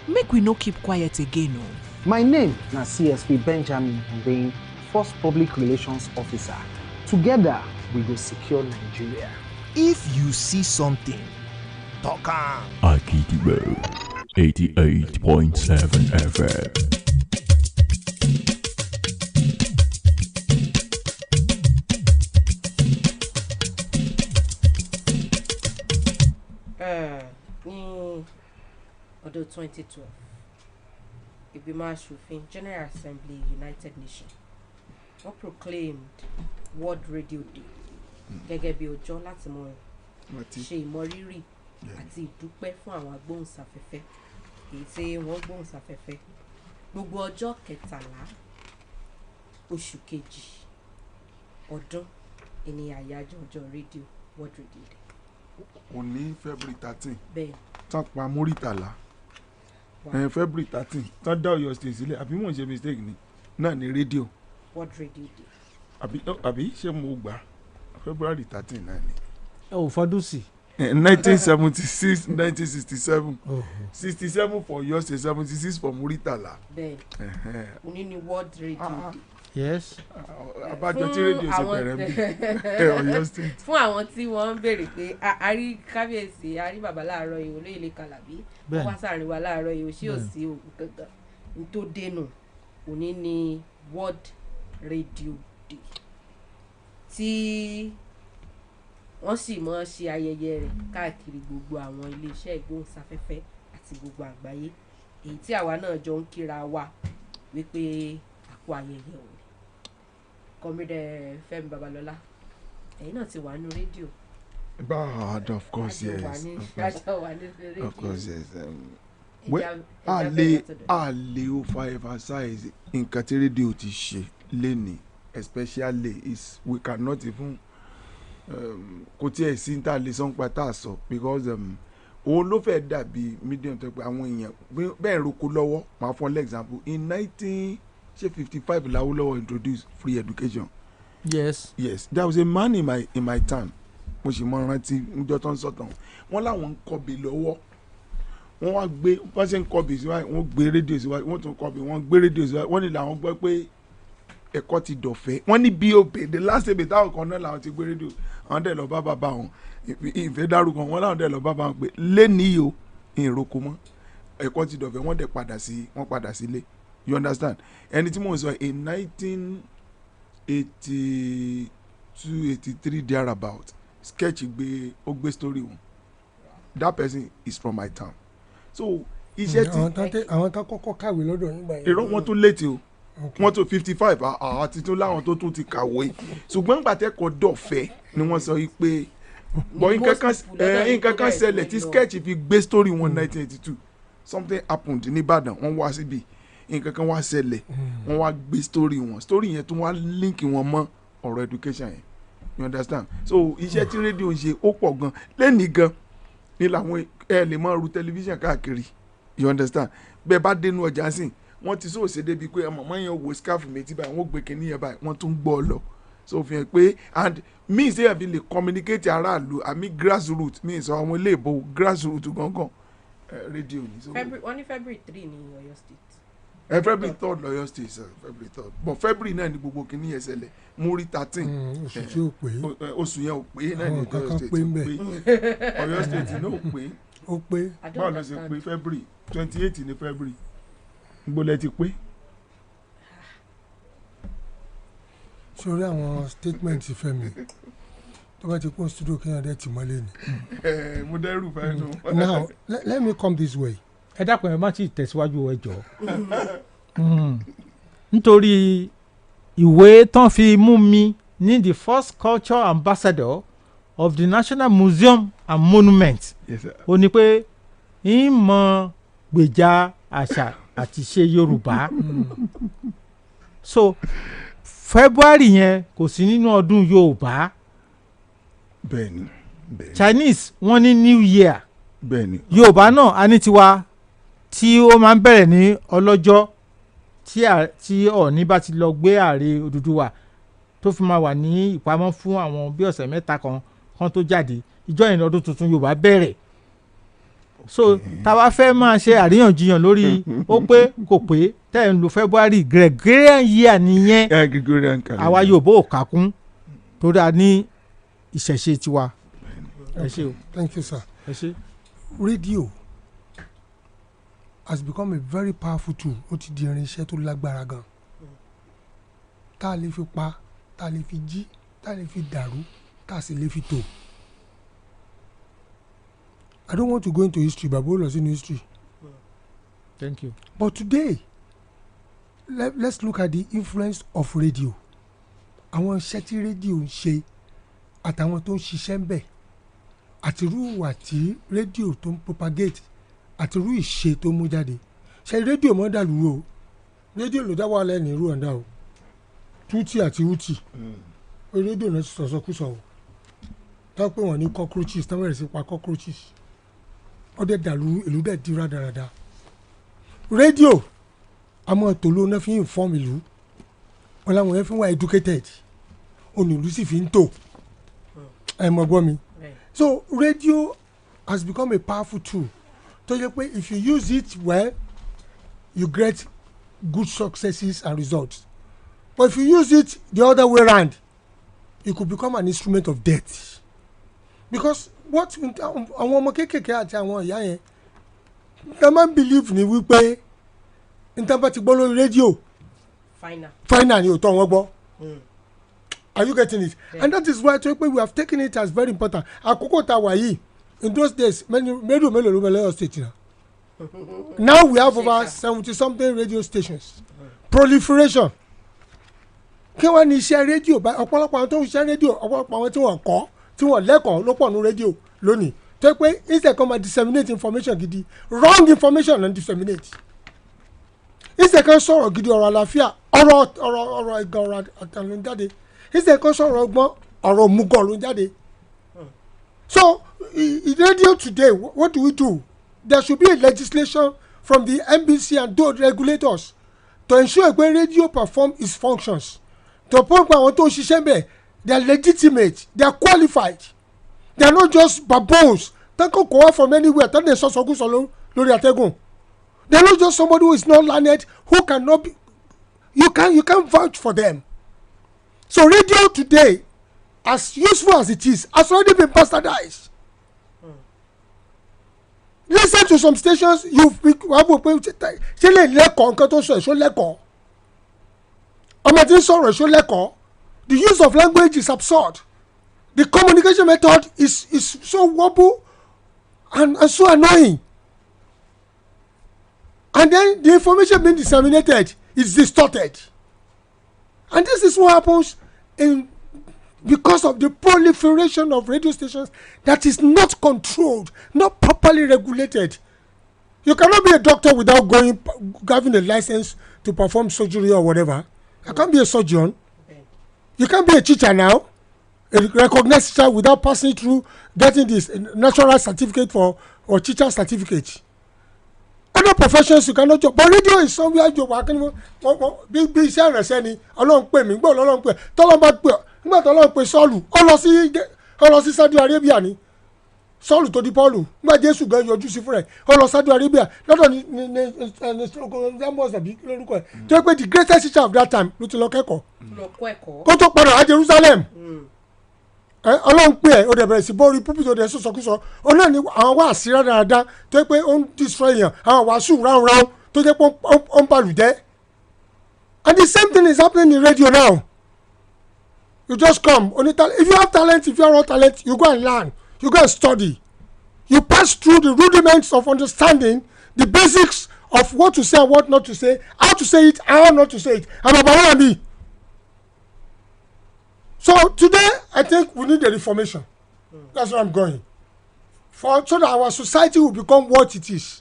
Make we no keep quiet again o. My name na CSP Benjamin Mbengue, First Public Relations Officer. Together, we go secure Nigeria. If you see something, talk am. Agidigbo 88.7 FM. Ní ọdún 2012, ìgbìmọ̀ aṣòfin General Assembly United Nations wọ́n proclaimed World Radio Day gẹ́gẹ́ bí ọjọ́ láti mọ ṣe ìmọrírì àti ìdúpẹ́ fún àwọn agbóhùnsáfẹ́fẹ́ èyí tí wọ́n gbóhùnsáfẹ́fẹ́ gbogbo ọjọ́ 13 oṣù kejì ọdún ìní àyájọ́ ọjọ́ rédíò World Radio Day. Òní February 13 bẹ́ẹ̀ tán pa Muritala February 13 tán dá Ọ̀yọ́ state sílẹ̀ àbí mò ń ṣe mistake ni náà ní rédíò World Radio Day. àbí ṣé mo gbà February 13 náà ni. ẹ ò fọdún sí. 1976 1967 67 for Ọ̀yọ́ state 76 for Muritala. bẹ́ẹ̀ òní ni World Radio Day. Yes. Abájọ tí rédíò ṣe bẹ̀rẹ̀ bí Ọ̀yọ́ state. Fún àwọn tí wọ́n ń béèrè pé a rí kábíyèsí a rí bàbá láàárọ̀ yìí olóyè lè Kàlàbí wọ́n wá sáàrin wa láàárọ̀ yìí ṣé ò sí òkú kankan ní tó dénú òní ni World Radio Day tí wọ́n sì mọ́ ṣe ayẹyẹ rẹ̀ káàkiri gbogbo àwọn iléeṣẹ́ ìgbóhùnsáfẹ́fẹ́ àti gbogbo àgbáyé èyí tí àwa náà jọ ń kíra wa wípé àpò ayẹyẹ òní. Comrade Fẹ́mi Babalọ́lá ẹ̀yin náà ti wà nínú rédíò. But of course yes. Of course yes. A lè overemphasize nǹkan tí rédíò ti ṣe lénìí especially is we cannot even kò tí ẹ̀ sí ní tá a lè sọ nípa tá a sọ because òun ló fẹ́ dàbí medium tó pé àwọn èèyàn bẹ́ẹ̀ roko lọ́wọ́ máa fọ́n example in 1955 Lawolowo introduced free education. Yes. There was a man in my town mo sì mọ rántí níjọ́ tó ń sọ̀tàn wọ́n láwọn ń kọ́bí lọ́wọ́ wọ́n wá gbé wọ́n ṣe ń kọ́bí síwájú wọ́n gbé rédíò síwájú wọ́n tún kọ́bí wọ́n gbé rédíò síwájú wọ́n ní làwọn gbọ́ pé ẹ̀kọ́ ti dọ̀fẹ́ wọ́n ní BOP the last day táwọn kan náà làwọn ti gbé rédíò àwọn dẹ̀ lọ bá bàbá wọn ìfẹ́ dárúkọ wọn láwọn dẹ̀ lọ bá bàbá wọn pé lẹ́nìí o ìroko mọ́ ẹ̀kọ́ ti dọ̀fẹ́ wọ́n dẹ̀ padà sílé you understand ẹni tí mò ń sọ in 1980 283 thereabout sketch ó gbé story wọn that person is from my town so iṣẹ́ tí àwọn tá kọ́kọ́ kàwé lọ́dọ̀ nígbà yẹn. irọ́ wọn tó létí o wọ́n tó 55 àti tó láwọn tó tún ti kàwé ṣùgbọ́n nígbà tẹ́kọ̀ọ́ dọ̀fẹ́ ni wọ́n sọ pé bọ́ nǹkan kan ṣẹlẹ̀ tí sketch fi gbé story wọn 1982 something happened ní Ìbàdàn wọ́n wá síbi nǹkan kan wá ṣẹlẹ̀ wọ́n wá gbé story yẹn tó wá link wọn mọ́ ọ̀rọ̀ education yẹn you understand so iṣẹ́ tí rédíò ń ṣe ó pọ̀ gan lẹ́nìí gan ni làwọn lè máa ru tẹlifíṣàn káàkiri you understand bẹ́ẹ̀ bá dénú ọjà sìn wọ́n ti sóòsè débi pé màmá yẹn wo scarf méjì báyìí wọ́n gbé kínní yẹn báyìí wọ́n tún gbọ́ ọ lọ so fi hàn pé and me say I lè communicate aráàlú àmì grassroot mi sọ àwọn ilé ìbò grassroot gangan rédíò ni. wọ́n ní February 3 ní Ọ̀yọ́ state. February 3rd lọ́yọ́ state February 3rd but February náà ni gbogbo kínní yẹn ṣẹlẹ̀ múrí 13 oṣù tí ó pé oṣù yẹn ò pé náà ni Ọ̀yọ́ state ò pé Ọ̀yọ́ state náà ò pé ó pé báwo ló ṣe pé February 28 ní February gbọ́dọ̀ ti pé. sórí àwọn statement Fẹ́mi tó bá ti kún studio kéèyàn dẹ́ tì mọ́lẹ̀ ni. mo dẹ́rù fẹ́ nu. Now let me come this way. ẹ dákun ẹ má ti tẹ̀síwájú ẹ jọ nítorí ìwé tán fi mú mi ní the first culture ambassador of the National Museum and Monument ó ní pé ń mọ gbèjà àṣà àti ṣe Yorùbá so February yẹn kò sí nínú ọdún Yorùbá bẹ́ẹ̀ni Chinese wọ́n ní New Year bẹ́ẹ̀ni Yorùbá náà a ní tiwa tí ó máa ń bẹ̀rẹ̀ ní ọlọ́jọ́ tí Ọọ̀ni bá ti lọ gbé ààrẹ Odùduwà tó fi máa wà ní ìpamọ́ fún àwọn bí ọ̀sẹ̀ mẹ́ta kan tó jáde ìjọ yẹn ọdún tuntun Yorùbá bẹ̀rẹ̀ so táwa fẹ́ máa ṣe àríyànjiyàn lórí ó pé kò pé tẹ́ ẹ̀ ń lo February Gregorian year nìyẹn àwa Yorùbá ò kà kún torí a ní ìṣẹ̀ṣe tiwa. ẹ ṣé o. Thank you sir. ẹ ṣé. Radio has become a very powerful tool ó ti di irinṣẹ́ tó lágbára gan tá a lè fi pa tá a lè fi jí tá a lè fi dàrú tá a sì lè fi tò. I don't want to go into history but we'll lost in history. Thank you. But today let's look at the influence of radio. Àwọn iṣẹ́ tí rédíò ń ṣe àtàwọn tó ń ṣiṣẹ́ ń bẹ̀ àti irú ìwà tí rédíò tó ń propagate àti irú ìṣe tó mú jáde. Ṣé rédíò mọ́ dàlú o? Rédíò ló dá wà lẹ́nu irú ọ̀dà o. Tútì àti Útì. Rédíò náà ti sọ̀sọ́kùsọ̀ o. Tá pé wọ́n ní cockroaches tá bẹ̀rẹ̀ sí pa cockroaches. Ọdẹ dàlú ìlú dẹ̀ di rádaràda. Rédíò àmọ́ tòló náà fi ń inform ìlú. Wọ́n láwọn yẹn fi wá educated. Onílù sì fi ń tò. Ẹ mọ̀ gbọ́ mi. So radio has become a powerful tool. Tó yẹ pé if you use it well, you get good successes and results. But if you use it the other way around, it could become an instrument of death. Because what àwọn ọmọ kéékèèké àti àwọn ìyá yẹn ẹ máa ń believe ni wípé níta bá ti gbọ́ lórí rédíò final ni òótọ́ wọn gbọ́. Are you getting it? Yeah. And that is why we have taken it as very important. Àkókò tá a wà yìí in those days mélòó ló bẹ lọ́yọ̀ state na. Now we have over 70-something radio stations. Proliferation. Kí wọ́n ní iṣẹ́ rédíò ọ̀pọ̀lọpọ̀ àwọn tó ń ṣiṣẹ́ rédíò ọ̀pọ̀lọpọ̀ àwọn tí wọ́n kọ́ tí wọ́n lẹ́kọ̀ọ́ ló pọ̀ ní rédíò lónìí tó yẹ pé instead kan máa disseminate information gidi wrong information and disseminate instead kan sọ̀rọ̀ gidi ọ̀rọ̀ àlàáfíà ọ̀rọ̀ ẹ̀gàn ọ̀rọ̀ àtàlù jáde instead kan sọ̀rọ̀ ọgbọ́n ọ̀rọ̀ òmùgọ̀ ló jáde. So in radio today what do we do? There should be a legislation from the NBC and those regulators to ensure pé radio perform its functions to point pa àwọn tó ń ṣiṣẹ́ bẹ́ẹ̀ they are legitimate they are qualified they are not just baboons tán kò kó wá from anywhere tán lè sọ̀sọ̀kúsọ lórí àtẹ́gùn they are not just somebody who is not learned who cannot be you can vouch for them. So radio today as useful as it is has already been bastardized. Listen to some stations you wá wò pé ṣé lè lẹ́kọ̀ọ́ nǹkan tó sọ èso lẹ́kọ̀ọ́ ọmọ tí ń sọ̀rọ̀ èso lẹ́kọ̀ọ́ The use of language is absurd. The communication method is so wobble and so annoying. And then the information being disseminated is distorted. And this is what happens because of the proliferation of radio stations that is not controlled, not properly regulated. You cannot be a doctor without having a license to perform surgery or whatever. I can't be a surgeon. You can't be a teacher now, a recognized teacher, without passing through getting this natural certificate or teacher certificate. Other professions you cannot job, but radio is somewhere you work. Bí iṣẹ́ ìrẹsẹ̀ ni Ọlọ́run pè mí gbọ́ Ọlọ́run pè tọ́lọ́ bá pè nígbà tọ́lọ́run pè Sọ́ọ̀lù ó lọ sí Saudi Arabia ni Sọ́ọ̀lù tó di Pọ́ọ̀lù nígbà Jésù gan yọjú sí fúnra ẹ̀ ó lọ Saudi Arabia lọ́dọ̀ ní Amos àbí lórúkọ ẹ̀ tó yẹ pé the greatest teacher of that time ló ti lọ kẹ́kọ̀ọ́ kó tó padà wá Jerusalem. Ọlọ́run pè ẹ́ o dẹ̀ bẹ̀rẹ̀ sí bọ́ọ̀rì púpìtì o dẹ̀ sọ̀sọ̀kúsọ ọ náà ni àwọn wá àṣírà dáadáa tó yẹ pé ó ń destroy yàn àwọn wàásù ráúnráún tó yẹ pé ó ń balù jẹ́. And the same thing is happening in radio now. You just come if you have talent, if you are not talent, you go and learn, you go and study, you pass through the rudiments of understanding the basics of what to say and what not to say, how to say it, how not to say it, and about me. So today, I think we need a reformation. That's where I'm going. So that our society will become what it is.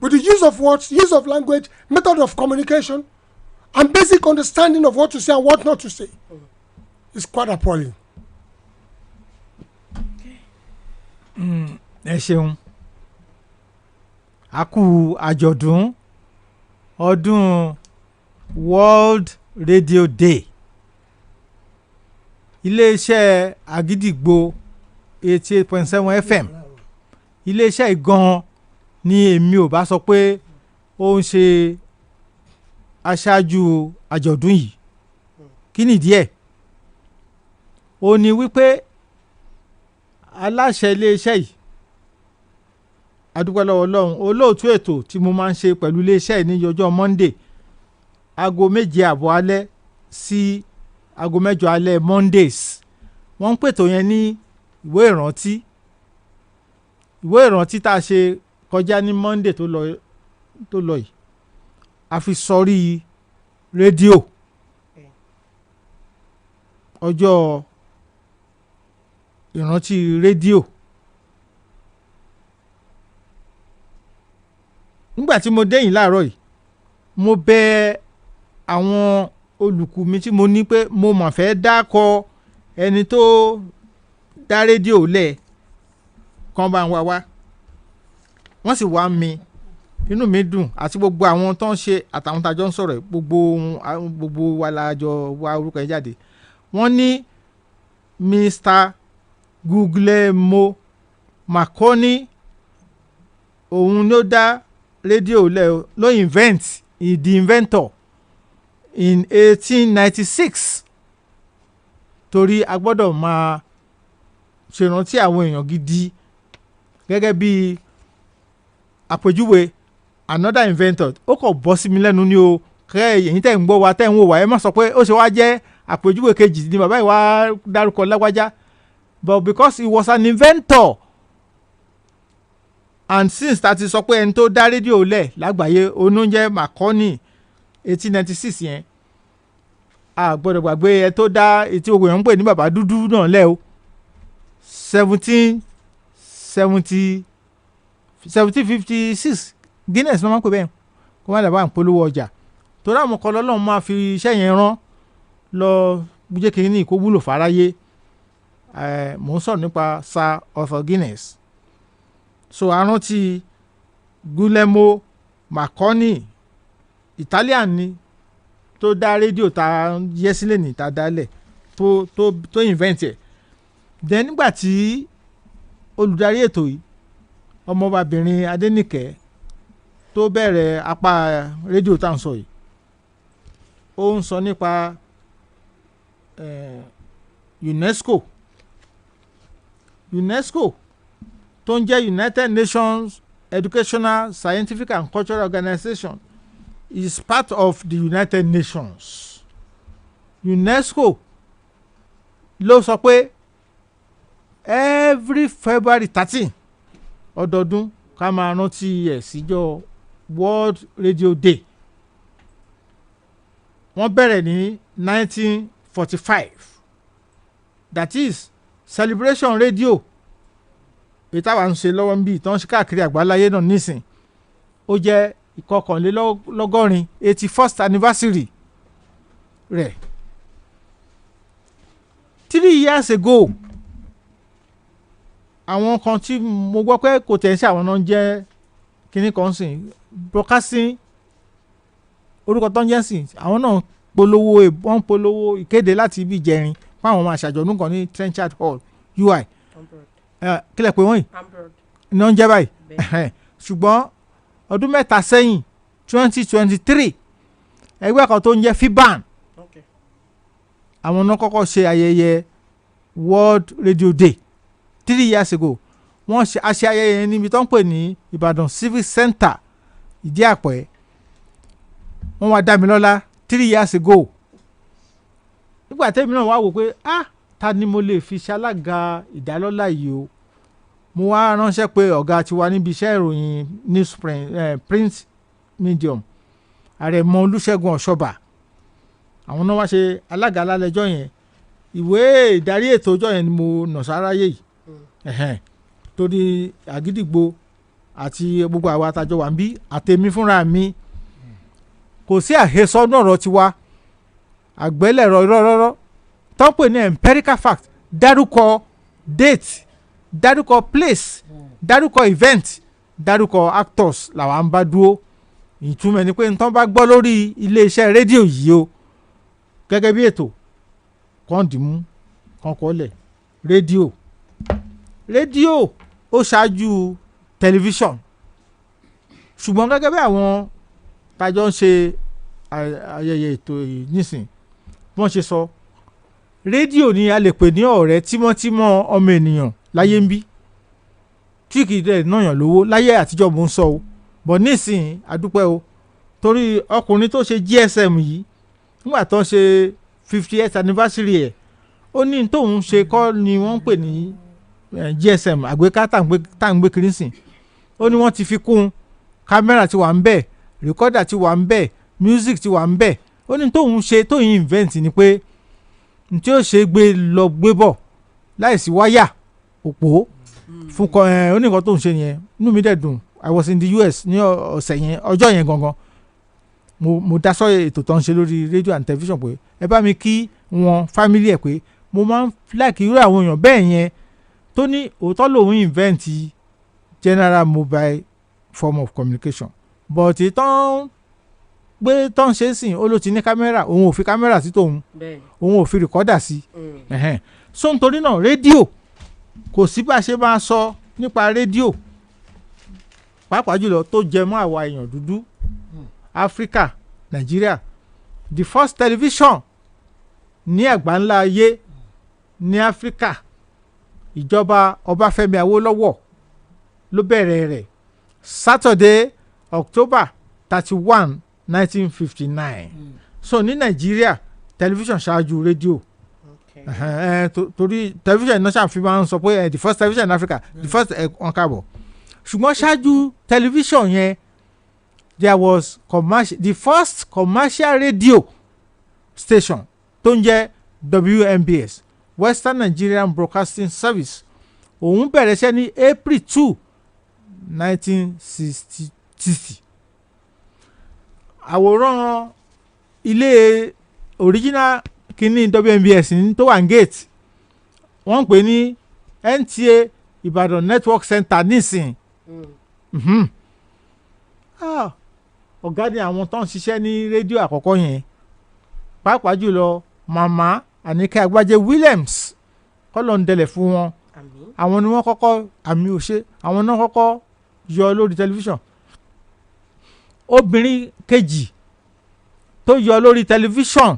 With the use of words, use of language, method of communication, and basic understanding of what to say and what not to say, is quite appalling. Ẹ ṣeun. A kú àjọ̀dún ọdún World Radio Day. Iléeṣẹ́ Àgídìgbo 88.7 FM. Iléeṣẹ́ ìgan ni èmi ò bá sọ pé ó ń ṣe aṣáájú àjọ̀dún yìí. Kí nìdí ẹ̀? Ó ní wípé aláṣẹ iléeṣẹ́ yìí adúpẹ́ lọ́wọ́ Ọlọ́run olóòtú ètò tí mo máa ń ṣe pẹ̀lú iléeṣẹ́ ní ọjọ́ Monday aago 7:30 alẹ́ sí aago 8 alẹ́ Mondays wọ́n ń pètò yẹn ní ìwé ìrántí tá a ṣe kọjá ní Monday tó lọ yìí a fi sọrí rédíò ọjọ́ ìrántí rédíò. Nígbà tí mo dẹ́yìn láàárọ̀ yìí mo bẹ̀ àwọn olùkù mi tí mo ní pé mo mà fẹ́ dákọ ẹni tó dá rédíò lẹ̀ kan bá ń wá wọ́n sì wá mi inú mi dùn àti gbogbo àwọn tó ń ṣe àtàwọn tàjọ ń sọ̀rọ̀ gbogbo wa lájọ wá orúkọ yẹn jáde wọ́n ní Mr. Guglielmo Marconi òun ló dá rédíò ló invent the inventor in 1896 torí a gbọ́dọ̀ máa ṣèrántí àwọn èèyàn gidi gẹ́gẹ́ bí àpèjúwe another inventor ó kàn bọ́ sí mi lẹ́nu ní o kẹ́ ẹ̀yin tẹ́ ń gbọ́ wa tẹ́ ń wò wá ẹ má sọ pé ó ṣe wá jẹ́ àpèjúwe kejì ni bàbá yìí wá dárúkọ lágbájá but because he was an inventor and since that is sọ pé ẹni tó dá rédíò lẹ̀ lágbàáyé onúnjẹ́ Marconi 1896 yẹn a gbọ́dọ̀ gbàgbé ẹ tó dá etí ogun yẹn ń pè ní bàbá dúdú náà lẹ́ o 1756 Guinness ló máa ń pè bẹ́ẹ̀ kó má dàbà ń polówó ọjà torí àwọn kan lọ́lọ́run máa fi iṣẹ́ yẹn rán lọ bújẹ́ kìíní kó wúlò fáráyé mò ń sọ̀rọ̀ nípa Sir Arthur Guinness. So arántí Guglielmo Marconi Italian ni tó dá rédíò tá yẹ sílẹ̀ ní tá dálẹ̀ tó invent ẹ̀. Then nígbà tí olùdarí ètò yìí ọmọbabìnrin Adénìkẹ́ tó bẹ̀rẹ̀ apá rédíò tá à ń sọ yìí ó ń sọ nípa UNESCO tó ń jẹ́ United Nations Educational, Scientific and Cultural Organization is part of the United Nations. UNESCO ló sọ pé every February 13 ọdọọdún ká máa rántí ẹ̀ síjọ́ World Radio Day. Wọ́n bẹ̀rẹ̀ ní 1945. That is celebration radio. Èyí táwa ń ṣe lọ́wọ́ ń bí ìtàn ṣe káàkiri àgbáláyé náà nísìn. Ó jẹ́ ìkọkànlélọ́gọ́rin 81st anniversary rẹ̀. 3 years ago, àwọn kan tí mo gbọ́ pé kò tẹ̀ ń ṣe àwọn náà jẹ́ kíní kan sìn broadcasting orúkọ tó ń jẹ́ sìn àwọn náà wọ́n polówó ìkéde láti ibi ìjẹrin fún àwọn ọmọ àṣàjọ̀dún kan ní Trenchard Hall UI kílẹ̀ pé wọ́n yìí ní wọ́n jẹ́ báyìí ṣùgbọ́n ọdún mẹ́ta sẹ́yìn 2023 ẹgbẹ́ kan tó ń jẹ́ FIBAN àwọn náà kọ́kọ́ ṣe ayẹyẹ World Radio Day 3 years ago. Wọ́n ṣe ayẹyẹ níbi tó ń pè ní Ìbàdàn Civic Center Ìdí Àpẹ́. Wọ́n wá dá mi lọ́lá 3 years ago. Nígbà tẹ́mi náà wá wò pé ta ni mo lè fi ṣalága ìdálọ́lá yìí o. Mo wá ránṣẹ́ pé ọ̀gá ti wà níbi iṣẹ́ ìròyìn print medium Àrẹ̀mọ Olúṣẹ́gun Ọ̀ṣọ́bà. Àwọn náà wá ṣe alága lálẹ́jọ́ yẹn. Ìwé ìdarí ètò ọjọ́ yẹn ni mo nà sáráyé yìí. Torí Àgídìgbò àti gbogbo àwa àtàjọ wà ń bí àtẹ̀mí fúnra mi kò sí àhesọ ọ̀rọ̀ tiwa àgbélẹ̀rọ rọ́rọ́rọ́ tó ń pè ní empirical fact dárúkọ date dárúkọ place dárúkọ event dárúkọ actors làwa ń bá dúró. Ìtumọ̀ ni pé nǹkan bá gbọ́ lórí iléeṣẹ́ rédíò yìí o gẹ́gẹ́ bí ètò kan dìmú kan kọ́lẹ̀ rédíò ó ṣáájú tẹlifíṣọ̀n ṣùgbọ́n gẹ́gẹ́ bí àwọn tájọ́ ń ṣe ayẹyẹ ètò nísìn wọ́n ṣe sọ rédíò ni a lè pè ní ọ̀rẹ́ tímọ́tímọ́ ọmọ ènìyàn láyé ń bí tí kì í dẹ̀ náyàn lówó láyé àtijọ́ mò ń sọ o bọ̀ nísìn àdúpẹ́ o torí ọkùnrin tó ṣe GSM yìí nígbà tó ń ṣe 50th anniversary ẹ̀ ó ní tóun ṣe kọ́ ni wọ́n ń pè ní GSM àgbéká tá à ń gbé kiri sìn ó ní wọ́n ti fi kún kámẹ́rà ti wà ń bẹ̀ rìkọ́dà ti wà ń bẹ̀ music ti wà ń bẹ̀ ó ní tóun ṣe tóun invent ni pé n tí ó ṣe gbé lọ gbé bọ̀ láìsí wáyà òpó fún ó ní nǹkan tóun ṣe yẹn inú mi dẹ̀ dùn I was in the US ní ọ̀sẹ̀ yẹn ọjọ́ yẹn gangan mo dá sọ ètò tó ń ṣe lórí radio and television pé ẹ bá mi kí wọn family ẹ pé mo máa ń like irú àwọn èèyàn bẹ́ẹ̀ yẹn tó ní òótọ́ lòun invent general mobile form of communication but tán gbé tán ṣe sìn ó ló ti ní kámẹ́rà òun ò fi kámẹ́rà sí tòun òun ò fi rìkọ́dà sí so nítorí náà rédíò kò sí bá a ṣe máa sọ nípa rédíò pàápàá jùlọ tó jẹ mọ́ àwa èèyàn dúdú Áfíríkà Nàìjíríà the first television ní àgbáńlá ayé ní Áfíríkà ìjọba Ọbáfẹ́mi Awólọ́wọ̀ ló bẹ̀rẹ̀ rẹ̀ Saturday October 31 1959 so ní Nàìjíríà television ṣáájú rédíò torí television náà ṣàfihàn sọ pé the first television in Africa the first wọn káàbọ̀ ṣùgbọ́n ṣáájú television yẹn there was the first commercial radio station tó ń jẹ́ WNBS Western Nigerian Broadcasting Service òun bẹ̀rẹ̀ iṣẹ́ ní April 2 1960. Àwòrán ilé original kìíní WNBS ní tó wà ní gate wọ́n ń pè ní NTA Ìbàdàn Network Center nísìn ọ̀gá ni àwọn tó ń ṣiṣẹ́ ní rédíò àkọ́kọ́ yẹn pàápàá jùlọ màmá Àníkẹ́ Agbájé Williams kọ́lọ̀ ń dẹlẹ̀ fún wọn àwọn ni wọ́n kọ́kọ́ àmì òṣè àwọn náà kọ́kọ́ yọ lórí tẹlifíṣàn obìnrin kejì tó yọ lórí tẹlifíṣàn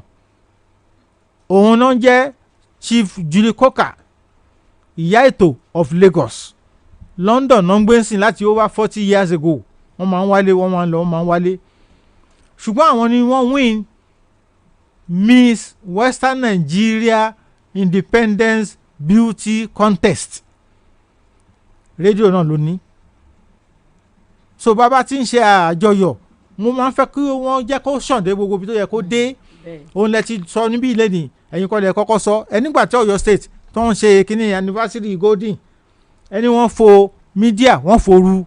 òun náà jẹ́ Chief Julie Coker ìyá ètò of Lagos London náà ń gbé sìn láti over 40 years ago wọ́n máa ń wálé wọ́n máa ń lọ wọ́n máa ń wálé ṣùgbọ́n àwọn ni wọ́n win Miss Western Nigeria Independence Beauty Contest rédíò náà ló ní. So bàbá tí ń ṣe àjọyọ̀ mo máa ń fẹ́ kí wọ́n jẹ́ kó ṣàn dé gbogbo ibi tó yẹ kó dé. Òun lẹ ti sọ níbí ilé ni ẹ̀yin kọ́ lẹ kọ́kọ́ sọ ẹ nígbà tí Ọ̀yọ́ state tó ń ṣe kíní anniversary golden ẹni wọ́n fo mídíà wọ́n foru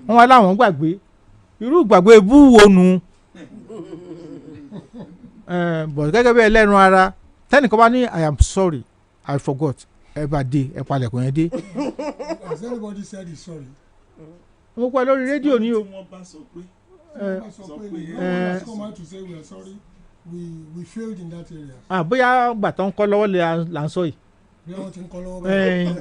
wọ́n wá láwọn gbàgbé irú gbàgbé bú wo nu bọ̀ gẹ́gẹ́ bí ẹlẹ́nu ara tẹ́nìkan bá ní I am sorry I forgot ẹ bá dé ẹ palẹ̀kùn yẹn dé. Has anybody said he's sorry? mo pa lórí rédíò ni o. Come out to say we are sorry. We failed in that area. Bóyá gbà tó ń kọ́ lọ́wọ́ là ń sọ yìí. Bí wọ́n ti ń kọ́ lọ́wọ́ báyìí.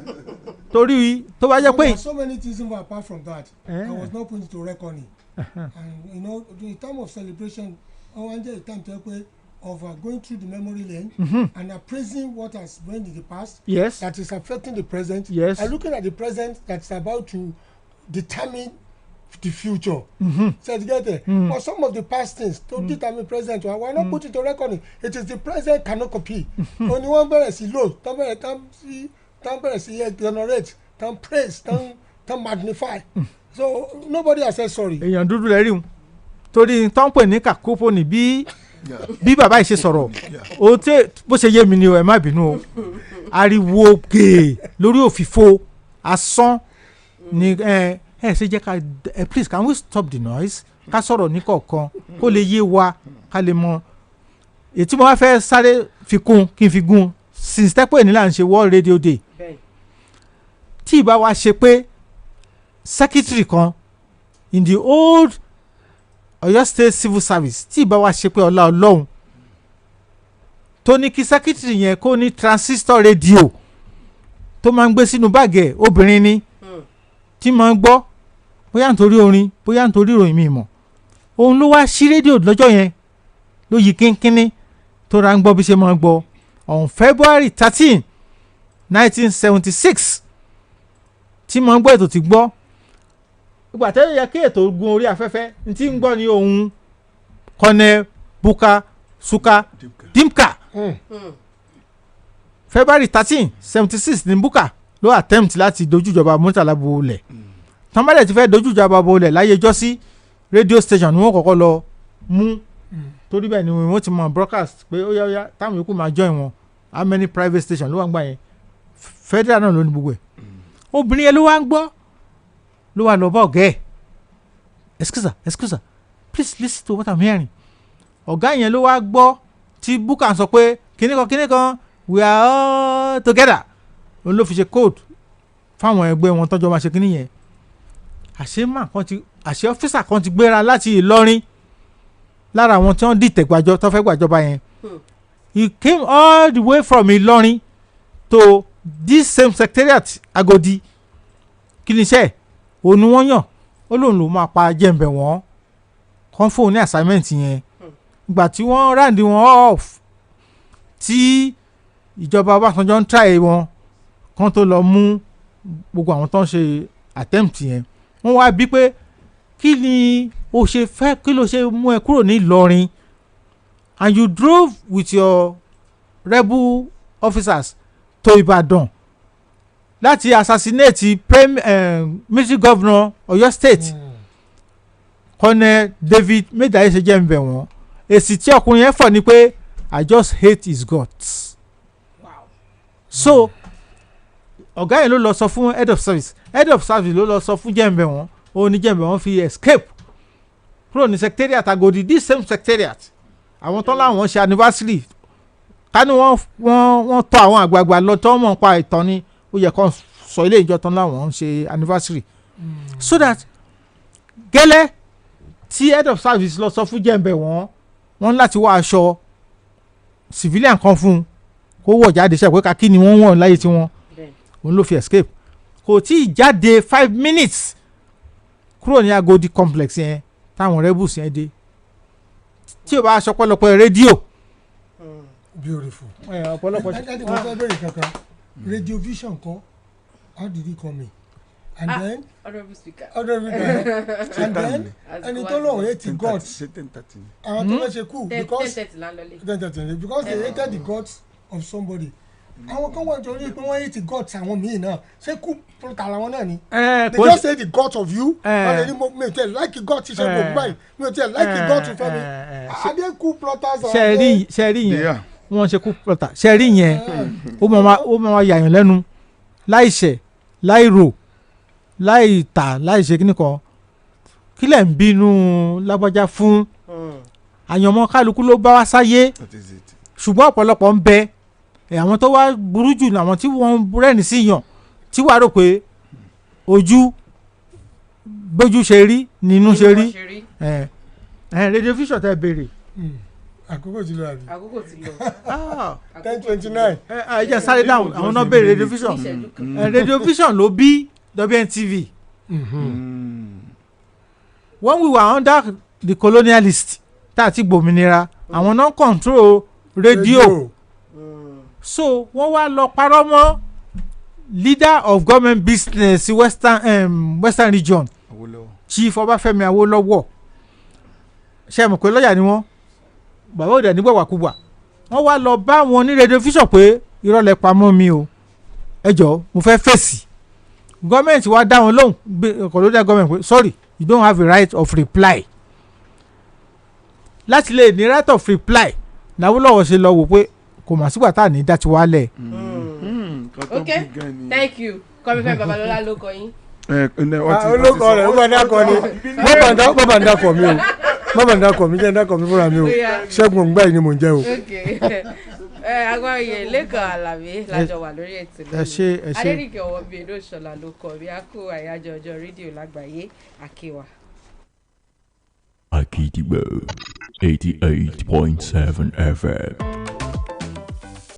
Torí tó bá jẹ́ pé. There are so many things apart from that. I was not put into reckoning. And you know, the time of celebration, one day time to pay of going through the memory lane and appraising what has went in the past. Yes. That is affecting the present. Yes. And looking at the present that's about to determine the future. So you get it. But some of the past things to determine present, why not put it to reckoning? It is the present cannot copy. Only one better see low, don't better see generate, don't praise, don't magnify. So nobody has said sorry. Èèyàn dúdú lẹ rí un torí tó ń pè ní kàkófò ní bí bàbá yìí ṣe sọ̀rọ̀ o tẹ bó ṣe yé mi ni o ẹ má bínú o ariwo gèè lórí òfìfo asán ni ṣe jẹ́ ká please can we stop the noise ká sọ̀rọ̀ ní kọ̀ọ̀kan kó lè yé wa ká lè mọ ètí mo wá fẹ́ sáré fi kún kí n fi gún since tẹ́pẹ́ ní là ń ṣe World Radio Day tí ìbá wa ṣe pé secretary kan in the old Ọ̀yọ́ State Civil Service tí ìbá wa ṣe pé ọlá Ọlọ́run tó ní kí secretary yẹn kó ní transistor radio tó máa ń gbé sínú báàgì ẹ̀ obìnrin ni tí máa ń gbọ́ bóyá nítorí orin bóyá nítorí ìròyìn mi mọ̀ òun ló wá sí rédíò lọ́jọ́ yẹn ló yí kínkínní tó ra ń gbọ́ bí ṣe máa ń gbọ́ on February 13, 1976 tí máa ń gbọ́ ètò ti gbọ́ ìgbà tẹ́lẹ̀ yẹ kí ètò gun orí afẹ́fẹ́ ní tí ń gbọ́ ní ohun kọ́nẹ́ buka suka dimka February 13, 76 ní buka ló attempt láti dojújọba Murtala bolẹ̀ tọ́mọ́lẹ̀ ti fẹ́ dojújọba bolẹ̀ láyé jọ́sí radio station ni wọ́n kọ́kọ́ lọ mú torí bẹ́ẹ̀ ni wọ́n ti mọ broadcast pé ó yá táwọn yòókù máa join wọn how many private station ló wà ń gbà yẹn federal náà ló ní gbogbo ẹ̀ obìnrin yẹn ló wá ń gbọ́ ló wà lọ bá ọ̀gá ẹ̀ excuse please listen to what I'm hearing ọ̀gá yẹn ló wá gbọ́ tí buka sọ pé kíní kan we are all together òun ló fi ṣe code fáwọn ẹgbẹ́ wọn tọ́jọ́ máa ṣe kíní yẹn àṣẹ ọ́fíìsà kan ti gbéra láti Ìlọrin lára àwọn tí wọ́n dìtẹ̀ gbàjọ tó fẹ́ gbàjọba yẹn he came all the way from Ìlọrin to this same secretariat Agodi kí ni iṣẹ́ òun wọ́n yàn ó lóun ló máa pa jẹ́ǹbẹ̀ wọ́n kàn fóun ní assignment yẹn ìgbà tí wọ́n round wọn off tí ìjọba Ọbásanjọ́ ń try wọn kán tó lọ mú gbogbo àwọn tó ń ṣe attempt yẹn wọ́n wá bí pé kí ni o ṣe fẹ́ kí ló ṣe mú ẹ kúrò ní Ìlọrin and you drove with your rebel officers to Ìbàdàn láti assassinate military governor Ọ̀yọ́ state Colonel David Medaye ṣe jẹ́ ń bẹ̀ wọ́n èsì tí ọkùnrin yẹn fọ̀ ni pé I just hate his guts. Wow. So ọ̀gá yẹn ló lọ sọ fún head of service ló lọ sọ fún jẹ́ǹbẹ̀ wọn ó ní jẹ́ǹbẹ̀ wọn fi escape kúrò ní secretariat Agodi this same secretariat àwọn tó láwọn ṣe anniversary ká ní wọ́n tọ́ àwọn àgbààgbà lọ tó mọ̀ pa ìtàn ni ó yẹ kó sọ ilé ìjọ tán láwọn ṣe anniversary so that gẹ́lẹ́ tí head of service lọ sọ fún jẹ́ǹbẹ̀ wọ́n láti wá aṣọ civilian kan fún kó wọ̀ jáde ṣe pé kakí ni wọ́n wọ̀n láyé tí òun ló fi escape kò tí ì jáde 5 minutes kúrò ní Agodi complex yẹn táwọn rebels yẹn dé tí o bá aṣọ pọ̀lọpọ̀ rédíò. Beautiful. ọ̀pọ̀lọpọ̀ ẹni mo fẹ́ bẹ̀rẹ̀ kankan radio vision kan how did he come in and then honourable speaker and then ẹni tó lóun hate God àwọn tó fẹ́ ṣe kú because 10:30 because they hated the gods of somebody àwọn kan wọ́n torí pé wọ́n hate gods àwọn míì náà ṣé kú tara wọn náà ni they just say the god of you wọ́n lè ní mi ò tẹ̀ like god ti ṣe gbogbo báyìí mi ò tẹ̀ like god ti fẹ́ mi adé kú plotters ọ̀hún. ṣẹ́ẹ̀rì yẹn wọ́n ṣe kú plotter ṣẹ́ẹ̀rì yẹn ó máa yàyàn lẹ́nu láìṣẹ̀ láìrò láìta láìṣe kíní kan kí lẹ̀ ń bínú lágbájá fún àyànmọ́ kálukú ló bá wá sáyé ṣùgbọ́n ọ̀pọ̀lọpọ̀ ń bẹ àwọn tó wá burú jù àwọn tí wọ́n rẹ́ni sí yàn tí wàá rò pé ojú bójú ṣe rí nínú ṣe rí radio vision tẹ béèrè. àkókò ti lọ àbí. àkókò ti lọ. 10:29. ẹ jẹ́ sáré dáhùn àwọn náà béèrè radio vision radio vision ló bí WNTV. When we were under the colonialist tá a ti gbòmìnira àwọn náà control radio so wọ́n wá lọ parọ́ mọ́ leader of government business western region Chief Ọbáfẹ́mi Awólọ́wọ̀ ṣe mọ̀ pé lọ́ọ̀yà ni wọ́n bàbá òde ní gbọ̀wàkúgbà wọ́n wá lọ bá wọn ní radio vision pé irọ́ lẹ pamọ́ mi o ẹ jọ̀ọ́ mo fẹ́ fèsì gọ́ọ̀mẹ̀ntì wa dá wọn lóhùn colonial government pé sorry you don't have a right of reply láti lè ní right of reply Awólọ́wọ̀ ṣe lọ wò pé kò mà sígbà tá à ní dátí wálẹ̀. Okay, thank you Kọ́mífẹ́ Babalọ́lá ló kọ yín. olóko rẹ̀ ó bá dákọ̀ ni bàbá ń dákọ̀ mi o bàbá ń dákọ̀ mi jẹ́ ń dákọ̀ mi fúnra mi o Ṣẹ́gun ògbà yìí ni mò ń jẹ́ o. agbáyé Lẹ́kàn Àlàbí lájọ wà lórí ètò lónìí Adéníkẹ́ Ọwọ́bíyẹdó Ṣọlá ló kọ bí a kó àyájọ́ ọjọ́ rédíò lágbàáyé àkèwà. Agidigbo 88.7 FM.